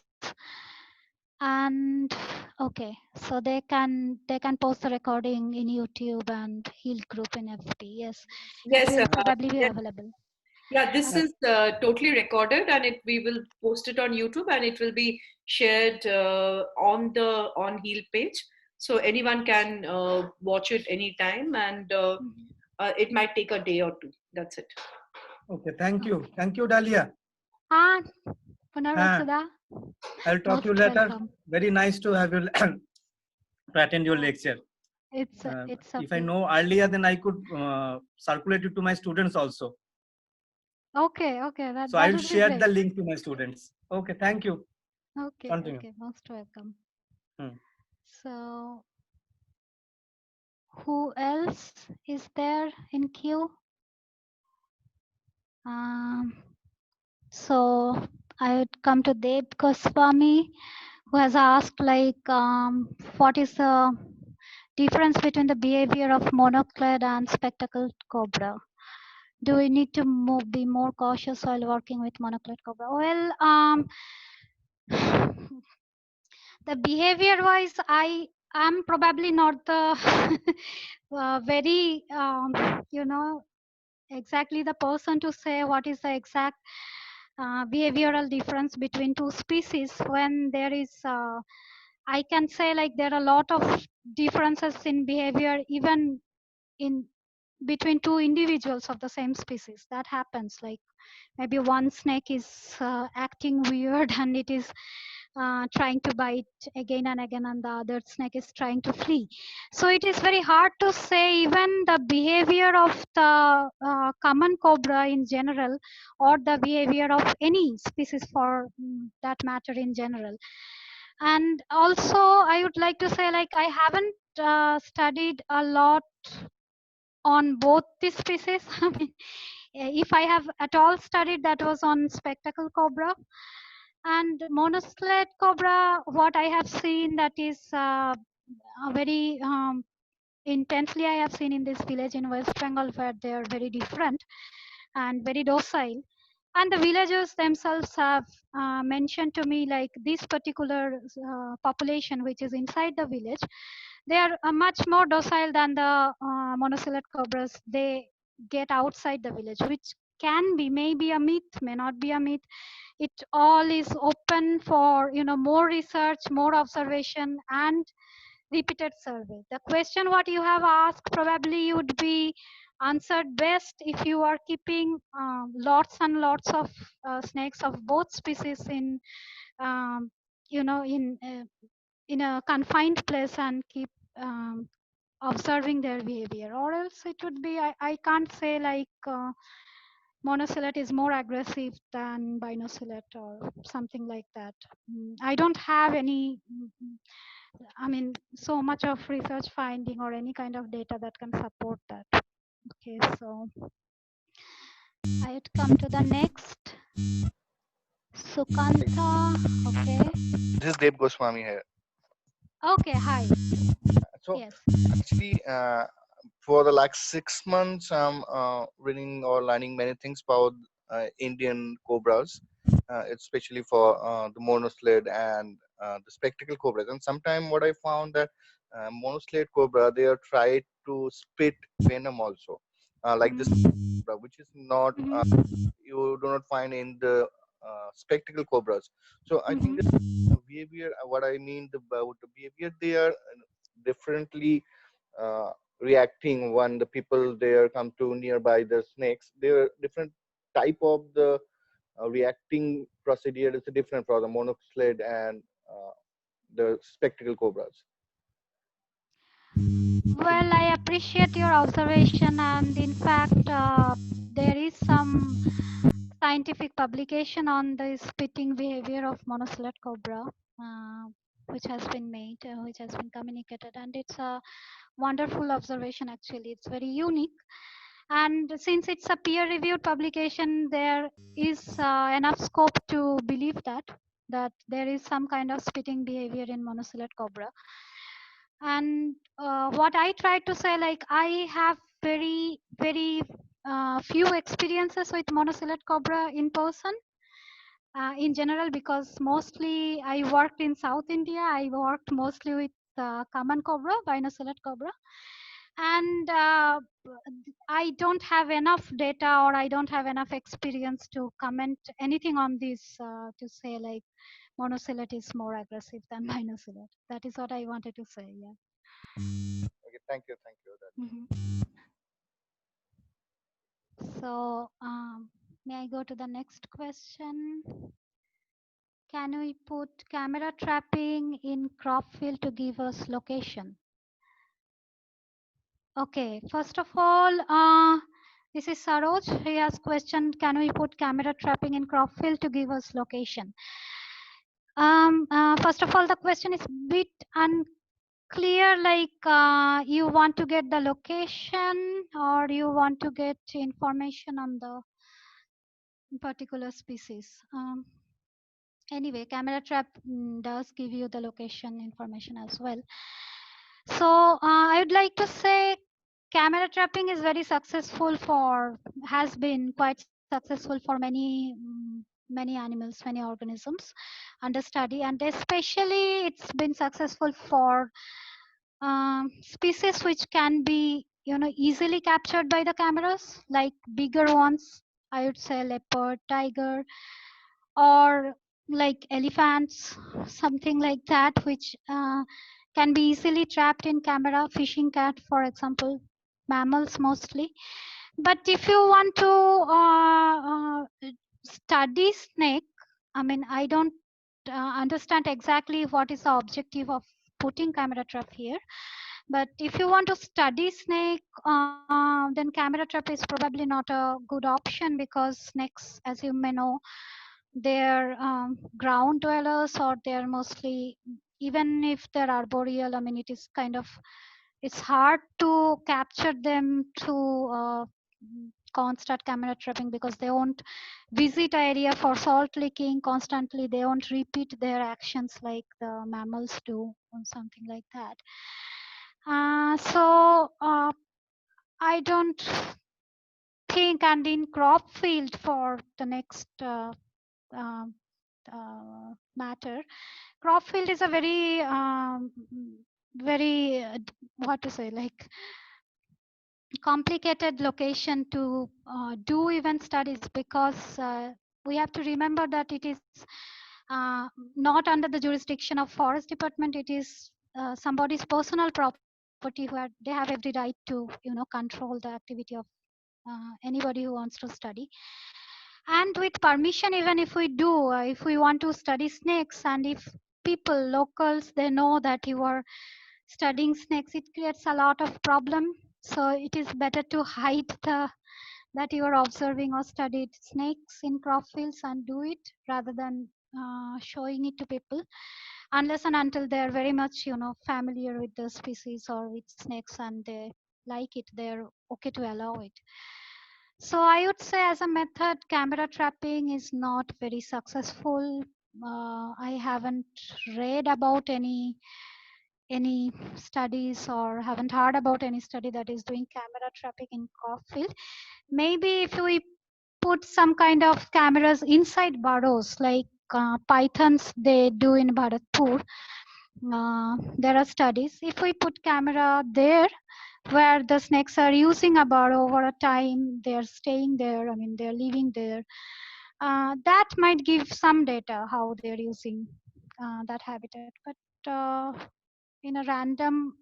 Speaker 2: And okay, so they can post the recording in YouTube and Heal group in FB. Yes,
Speaker 1: Yes,
Speaker 2: it will probably be
Speaker 1: yes.
Speaker 2: available.
Speaker 1: Yeah, this is totally recorded, and we will post it on YouTube, and it will be shared on the Heal page, so anyone can watch it anytime, and it might take a day or two. That's it.
Speaker 5: Okay, thank you, Dalia.
Speaker 2: Punarbasudha.
Speaker 5: I'll talk to you later. Welcome. Very nice to have you to attend your lecture.
Speaker 2: It's okay.
Speaker 5: If I know earlier, then I could circulate it to my students also.
Speaker 2: Okay.
Speaker 5: So I will share the link to my students. Okay, thank you.
Speaker 2: Okay.
Speaker 5: Continue.
Speaker 2: Okay, most welcome. So, who else is there in queue? So I would come to Deb Goswami, who has asked like, what is the difference between the behavior of monocled and spectacled cobra? Do we need to be more cautious while working with monocled cobra? Well, the behavior wise, I am probably not the very, exactly the person to say what is the exact behavioral difference between two species, when there is I can say like there are a lot of differences in behavior even in between two individuals of the same species. That happens, like maybe one snake is acting weird and it is trying to bite again and again, and the other snake is trying to flee. So it is very hard to say even the behavior of the common cobra in general, or the behavior of any species for that matter in general. And also I would like to say like I haven't studied a lot on both the species. I mean, if I have at all studied, that was on spectacle cobra. And monosled cobra, what I have seen, that is very intensely I have seen in this village in West Bengal, where they are very different and very docile. And the villagers themselves have mentioned to me like this particular population which is inside the village, they are much more docile than the monocellular cobras they get outside the village, which can be maybe a myth, may not be a myth. It all is open for more research, more observation, and repeated survey. The question what you have asked probably would be answered best if you are keeping lots and lots of snakes of both species in um, in a confined place and keep observing their behavior, or else it would be I can't say like monocellular is more aggressive than binocellular or something like that. I don't have any I mean so much of research finding or any kind of data that can support that. Okay, so I would come to the next. Sukanta. Okay.
Speaker 6: This is Deb Goswami here.
Speaker 2: Okay, hi.
Speaker 6: So
Speaker 2: yes.
Speaker 6: Actually, for the last 6 months, I'm reading or learning many things about Indian cobras, especially for the monosled and the spectacle cobras. And sometimes what I found that monosled cobra, they are tried to spit venom also, like this cobra, which is not you do not find in the spectacle cobras. So I think the behavior, what I mean about the behavior, they are differently reacting when the people there come to nearby the snakes. There are different type of the reacting procedure is different for the monocellular and the spectacle cobras.
Speaker 2: Well, I appreciate your observation, and in fact, there is some scientific publication on the spitting behavior of monocellular cobra, which has been made, which has been communicated, and it's a wonderful observation. Actually, it's very unique, and since it's a peer-reviewed publication, there is enough scope to believe that there is some kind of spitting behavior in monocellular cobra. And what I try to say, like, I have very few experiences with monocellular cobra in person, in general, because mostly I worked in South India. I worked mostly with common cobra, binocellular cobra, and I don't have enough data, or I don't have enough experience to comment anything on this, to say like monocellular is more aggressive than binocellular. That is what I wanted to say. Yeah.
Speaker 6: Okay, thank you.
Speaker 2: So, may I go to the next question? Can we put camera trapping in crop field to give us location? Okay, first of all, this is Saroj. He has questioned, can we put camera trapping in crop field to give us location? First of all, the question is bit unclear, like you want to get the location or you want to get information on the particular species. Anyway, camera trap does give you the location information as well. So I would like to say camera trapping is very successful has been quite successful for many animals, many organisms under study, and especially it's been successful for species which can be easily captured by the cameras, like bigger ones, I would say leopard, tiger, or like elephants, something like that, which can be easily trapped in camera, fishing cat, for example, mammals mostly. But if you want to study snake, I mean, I don't understand exactly what is the objective of putting camera trap here. But if you want to study snake, then camera trap is probably not a good option, because snakes, as you may know, they're ground dwellers, or they're mostly, even if they're arboreal, I mean, it is kind of, it's hard to capture them through constant camera trapping, because they won't visit area for salt licking constantly. They won't repeat their actions like the mammals do, or something like that. So I don't think, and in crop field for the next uh, matter, crop field is a very what to say, like complicated location to do even studies, because we have to remember that it is not under the jurisdiction of forest department. It is somebody's personal property, where they have every right to control the activity of anybody who wants to study. And with permission, even if we do, if we want to study snakes, and if people, locals, they know that you are studying snakes, it creates a lot of problem. So it is better to hide that you are observing or studied snakes in crop fields, and do it rather than showing it to people, unless and until they are very much familiar with the species or with snakes, and they like it, they're okay to allow it. So I would say, as a method, camera trapping is not very successful. I haven't read about any studies, or haven't heard about any study that is doing camera trapping in crop field. Maybe if we put some kind of cameras inside burrows, like pythons they do in Bharatpur, there are studies. If we put camera there, where the snakes are using a burrow over a time, they're staying there, I mean, they're living there, that might give some data how they're using that habitat. But in a random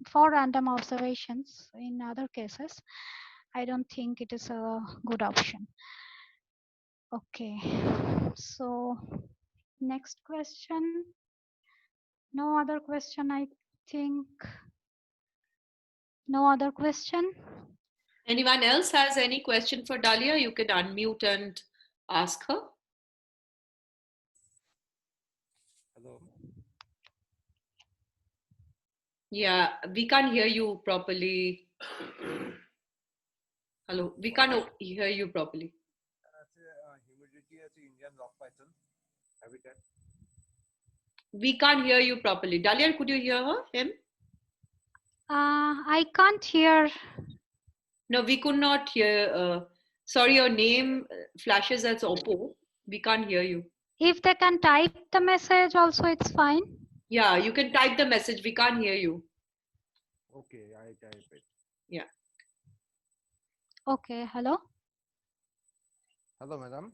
Speaker 2: for random observations in other cases, I don't think it is a good option. Okay. So next question. No other question, I think. No other question.
Speaker 1: Anyone else has any question for Dalia? You can unmute and ask her.
Speaker 7: Hello.
Speaker 1: Yeah, we can't hear you properly. Hello, we can't hear you properly.
Speaker 7: Humidity as Indian rock python habitat.
Speaker 1: We can't hear you properly. Dalia, could you hear her? Him?
Speaker 2: I can't hear.
Speaker 1: No, we could not hear. Sorry, your name flashes as Oppo. We can't hear you.
Speaker 2: If they can type the message also, it's fine.
Speaker 1: Yeah, you can type the message. We can't hear you.
Speaker 7: Okay, I type it.
Speaker 1: Yeah.
Speaker 2: Okay, hello.
Speaker 7: Hello, madam.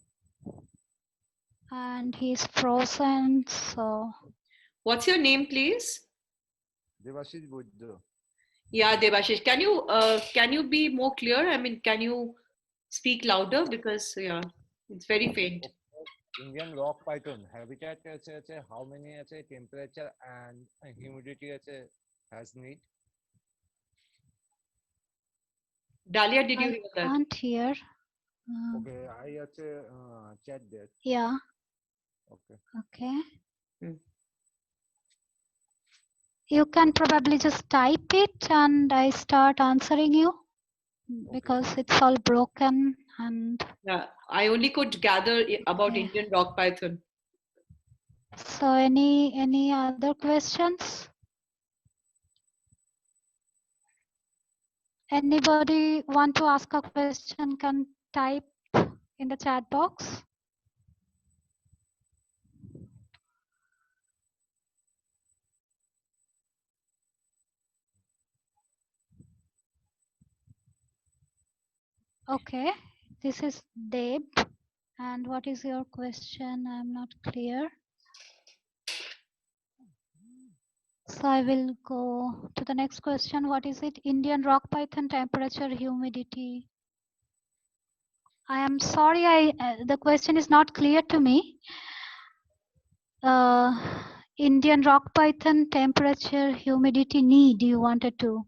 Speaker 2: And he's frozen, so.
Speaker 1: What's your name, please?
Speaker 7: Devashish Buddha.
Speaker 1: Yeah, Devashish. Can you be more clear? I mean, can you speak louder? Because yeah, it's very faint.
Speaker 7: Indian rock python habitat how many temperature and humidity has need?
Speaker 1: Dalia, did you
Speaker 2: I
Speaker 1: hear that?
Speaker 2: can't hear.
Speaker 7: Okay, I chat that.
Speaker 2: Yeah.
Speaker 7: Okay.
Speaker 2: Okay.
Speaker 1: Hmm.
Speaker 2: You can probably just type it and I start answering you because it's all broken and.
Speaker 1: Yeah, I only could gather about
Speaker 2: Okay.
Speaker 1: Indian rock python.
Speaker 2: So any other questions? Anybody want to ask a question can type in the chat box. Okay, this is Deb. And what is your question? I'm not clear. So I will go to the next question. What is it? Indian rock python temperature, humidity. I am sorry, the question is not clear to me. Indian rock python temperature, humidity need you wanted to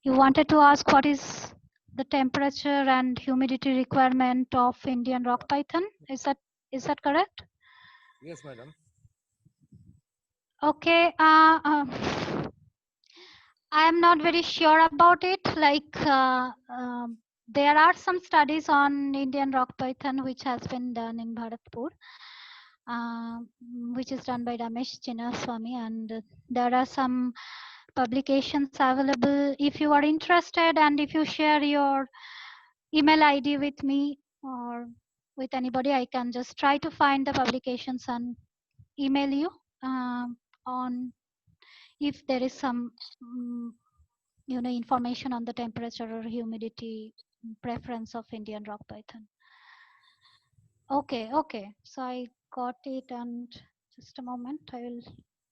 Speaker 2: ask what is the temperature and humidity requirement of Indian rock python? Is that correct?
Speaker 7: Yes, madam.
Speaker 2: Okay. I am not very sure about it. Like there are some studies on Indian rock python which has been done in Bharatpur, which is done by Ramesh Chinnaswamy, and there are some publications available. If you are interested and if you share your email ID with me or with anybody, I can just try to find the publications and email you on if there is some information on the temperature or humidity preference of Indian rock python. Okay, so I got it, and just a moment, I will.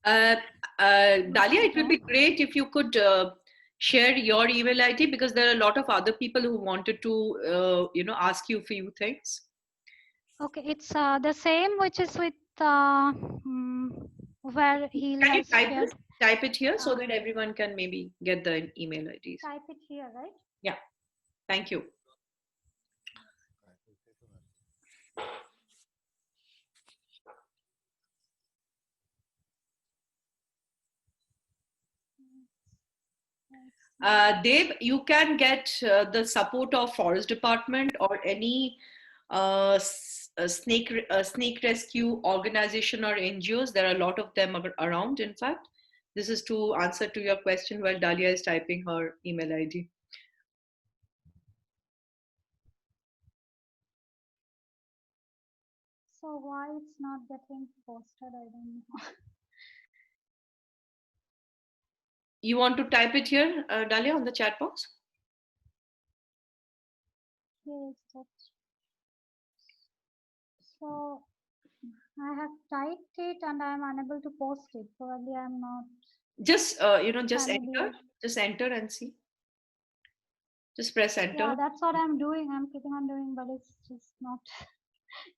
Speaker 1: Dalia, it would be great if you could share your email ID, because there are a lot of other people who wanted to ask you a few things.
Speaker 2: Okay, it's the same which is with where he
Speaker 1: Can you
Speaker 2: has shared.
Speaker 1: Type it here so that everyone can maybe get the email IDs.
Speaker 2: Type it here, right?
Speaker 1: Yeah. Thank you. Dave, you can get the support of Forest Department or any snake rescue organization or NGOs. There are a lot of them around, in fact. This is to answer to your question while Dalia is typing her email ID.
Speaker 2: So why it's not getting posted, I don't know.
Speaker 1: You want to type it here, Dalia, on the chat box?
Speaker 2: Yes, so I have typed it and I am unable to post it. Probably I'm not.
Speaker 1: Just just enter and see. Just press enter.
Speaker 2: Yeah, that's what I'm doing. I'm keeping on doing, but it's just not.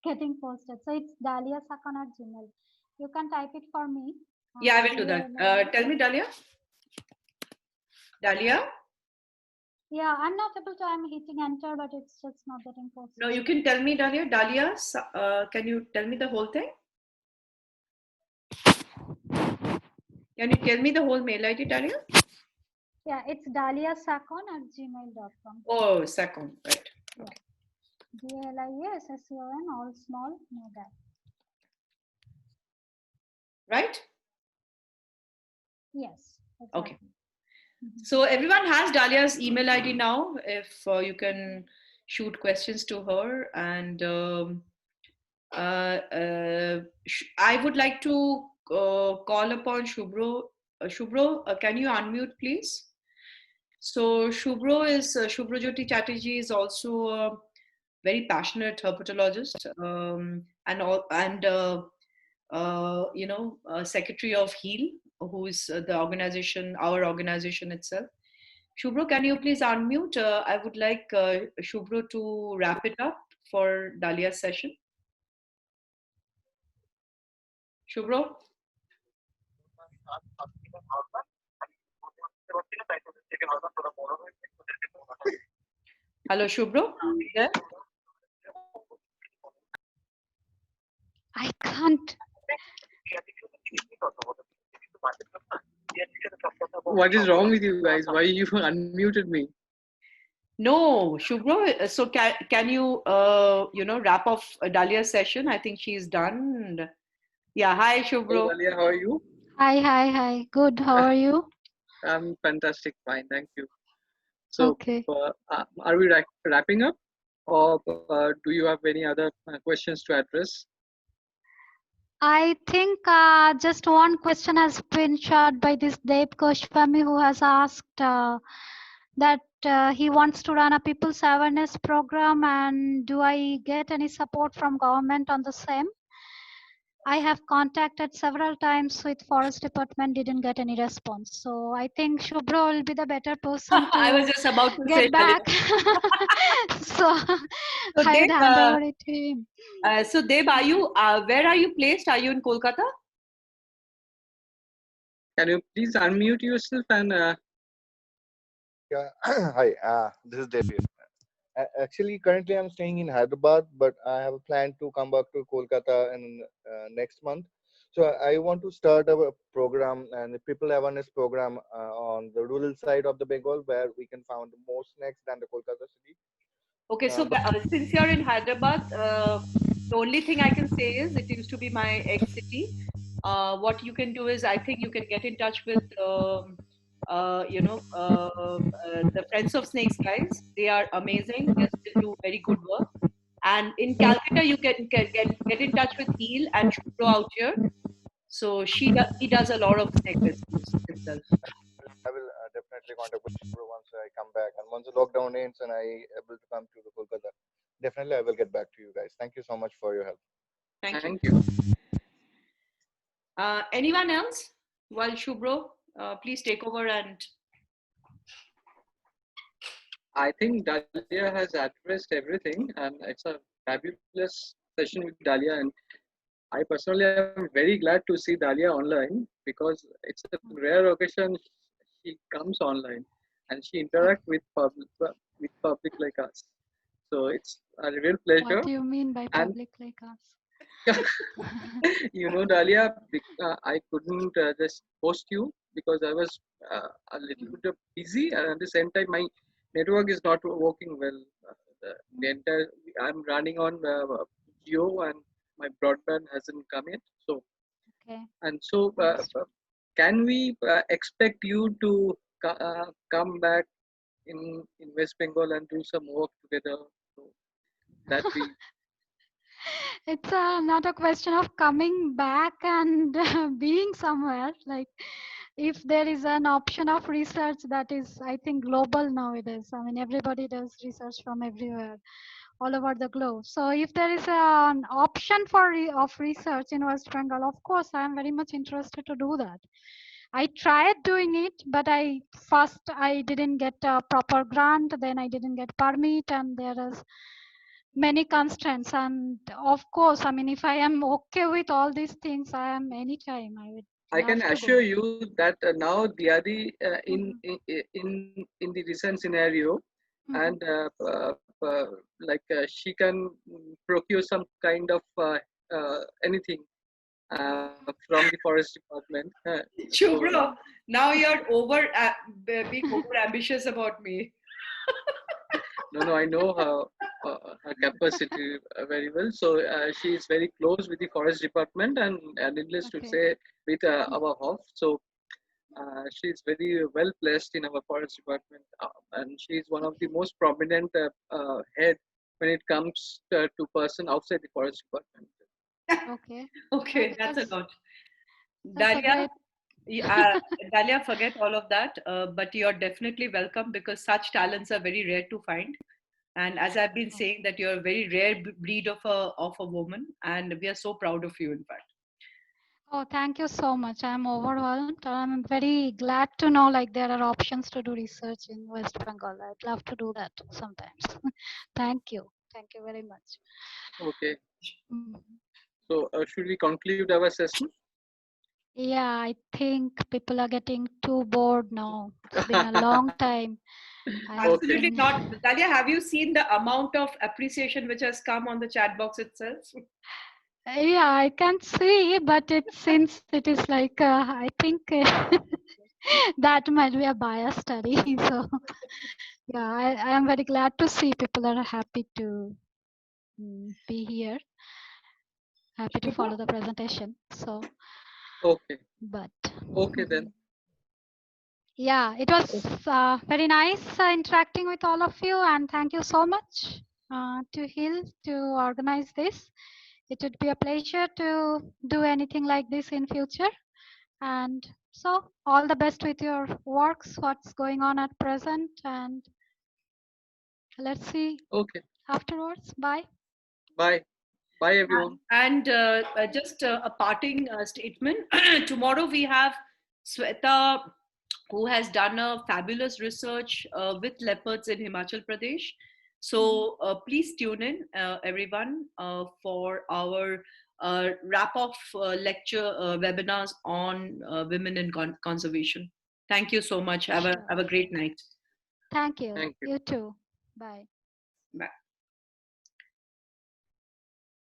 Speaker 2: getting posted. So it's daliasakon@gmail. You can type it for me.
Speaker 1: Yeah, I will do that. Tell me, Dalia. Dalia?
Speaker 2: Yeah, I'm not able to. I'm hitting enter, but it's just not getting posted.
Speaker 1: No, you can tell me, Dalia. Dalia, can you tell me the whole thing? Can you tell me the whole mail ID, Dalia?
Speaker 2: Yeah, it's daliasakon@gmail.com.
Speaker 1: Oh, Sakon, right. Okay.
Speaker 2: DALIASSON, all small, no gap.
Speaker 1: Right?
Speaker 2: Yes. Exactly.
Speaker 1: Okay. So everyone has Dalia's email ID now. If you can shoot questions to her, and I would like to call upon Shubhro. Shubhro, can you unmute, please? So Shubhro Shubhro Jyoti Chatterjee is also a very passionate herpetologist, secretary of HEAL, who is the organization, our organization itself. Shubhro, can you please unmute? I would like Shubhro to wrap it up for Dalia's session. Shubhro? Hello, Shubhro? There?
Speaker 2: I can't.
Speaker 8: What is wrong with you guys? Why you unmuted me?
Speaker 1: No, Shubhro. So can you wrap off Dalia's session? I think she's done. Yeah. Hi, Shubhro.
Speaker 8: Hey, Dalia, how are you?
Speaker 2: Hi. Good. How are you?
Speaker 8: I'm fantastic. Fine. Thank you. So,
Speaker 2: okay.
Speaker 8: Are we wrapping up, or do you have any other questions to address?
Speaker 2: I think just one question has been shot by this Dave Goswami, who has asked that he wants to run a people's awareness program, and do I get any support from government on the same? I have contacted several times with forest department, didn't get any response. So I think Shubhro will be the better person to
Speaker 1: I was just about to
Speaker 2: get
Speaker 1: say
Speaker 2: back. so I would hand over it to him.
Speaker 1: So Deb, are you where are you placed? Are you in Kolkata?
Speaker 8: Can you please unmute yourself and?
Speaker 6: Yeah. Hi. This is Dev. Actually, currently I'm staying in Hyderabad, but I have a plan to come back to Kolkata in next month. So I want to start a program and a people awareness program on the rural side of the Bengal, where we can find more snakes than the Kolkata city.
Speaker 1: Okay, so since you're in Hyderabad, the only thing I can say is it used to be my ex-city. What you can do is, I think you can get in touch with the Friends of Snakes guys. They are amazing. They still do very good work. And in Calcutta, you can get in touch with Heel and Shubhro out here. So he does a lot of snake rescues himself.
Speaker 6: I will definitely contact with Shubhro once I come back, and once the lockdown ends and I able to come to the Kolkata, definitely I will get back to you guys. Thank you so much for your help.
Speaker 1: Thank you. Anyone else? While Shubhro, please take over and.
Speaker 8: I think Dalia has addressed everything, and it's a fabulous session with Dalia. And I personally am very glad to see Dalia online, because it's a rare occasion she comes online and she interacts with public like us. So it's a real pleasure.
Speaker 2: What do you mean by public like us?
Speaker 8: You know, Dalia, I couldn't just post you because I was a little bit busy, and at the same time my network is not working well. The entire I'm running on Jio, and my broadband hasn't come in. So, and so can we expect you to come back in West Bengal and do some work together? So that we.
Speaker 2: It's not a question of coming back and being somewhere. Like, if there is an option of research that is, I think, global nowadays. I mean, everybody does research from everywhere, all over the globe. So if there is an option for of research in West Bengal, of course, I am very much interested to do that. I tried doing it, but I didn't get a proper grant. Then I didn't get permit, and there is many constraints, and of course, I mean, if I am okay with all these things, I am anytime. I would
Speaker 8: I
Speaker 2: love
Speaker 8: can
Speaker 2: to
Speaker 8: assure
Speaker 2: go.
Speaker 8: you that now Diadi in the recent scenario, and she can procure some kind of anything from the forest department. So
Speaker 1: Shubhra, now you're being over ambitious about me.
Speaker 8: no, I know her capacity very well. So she is very close with the forest department, and needless to say, with our HOF. So she is very well placed in our forest department, and she is one of the most prominent head when it comes to person outside the forest department.
Speaker 2: Okay.
Speaker 1: Okay, that's a lot.
Speaker 2: That's a
Speaker 1: Dalia,
Speaker 2: great.
Speaker 1: Dalia, forget all of that, but you're definitely welcome because such talents are very rare to find. And as I've been saying, that you're a very rare breed of a woman, and we are so proud of you, in fact.
Speaker 2: Oh, thank you so much. I'm overwhelmed. I'm very glad to know like there are options to do research in West Bengal. I'd love to do that sometimes. Thank you. Thank you very much.
Speaker 8: Okay.
Speaker 2: Mhm.
Speaker 8: So should we conclude our session?
Speaker 2: Yeah, I think people are getting too bored now. It's been a long time.
Speaker 1: Absolutely not. Dalia, have you seen the amount of appreciation which has come on the chat box itself?
Speaker 2: Yeah, I can see, but since it is like I think that might be a bias study. So yeah, I am very glad to see people are happy to be here, happy to follow the presentation. So
Speaker 8: okay,
Speaker 2: but
Speaker 8: okay then.
Speaker 2: Yeah, it was very nice interacting with all of you, and thank you so much to Hill to organize this. It would be a pleasure to do anything like this in future. And so all the best with your works, what's going on at present, and let's see afterwards. Bye.
Speaker 8: Bye. Bye, everyone.
Speaker 1: And just a parting statement. Tomorrow we have Sweta, who has done a fabulous research with leopards in Himachal Pradesh. So please tune in, everyone, for our wrap-off lecture webinars on women in conservation. Thank you so much. Have a great night.
Speaker 2: Thank you.
Speaker 8: Thank you.
Speaker 2: You too. Bye.
Speaker 1: Bye.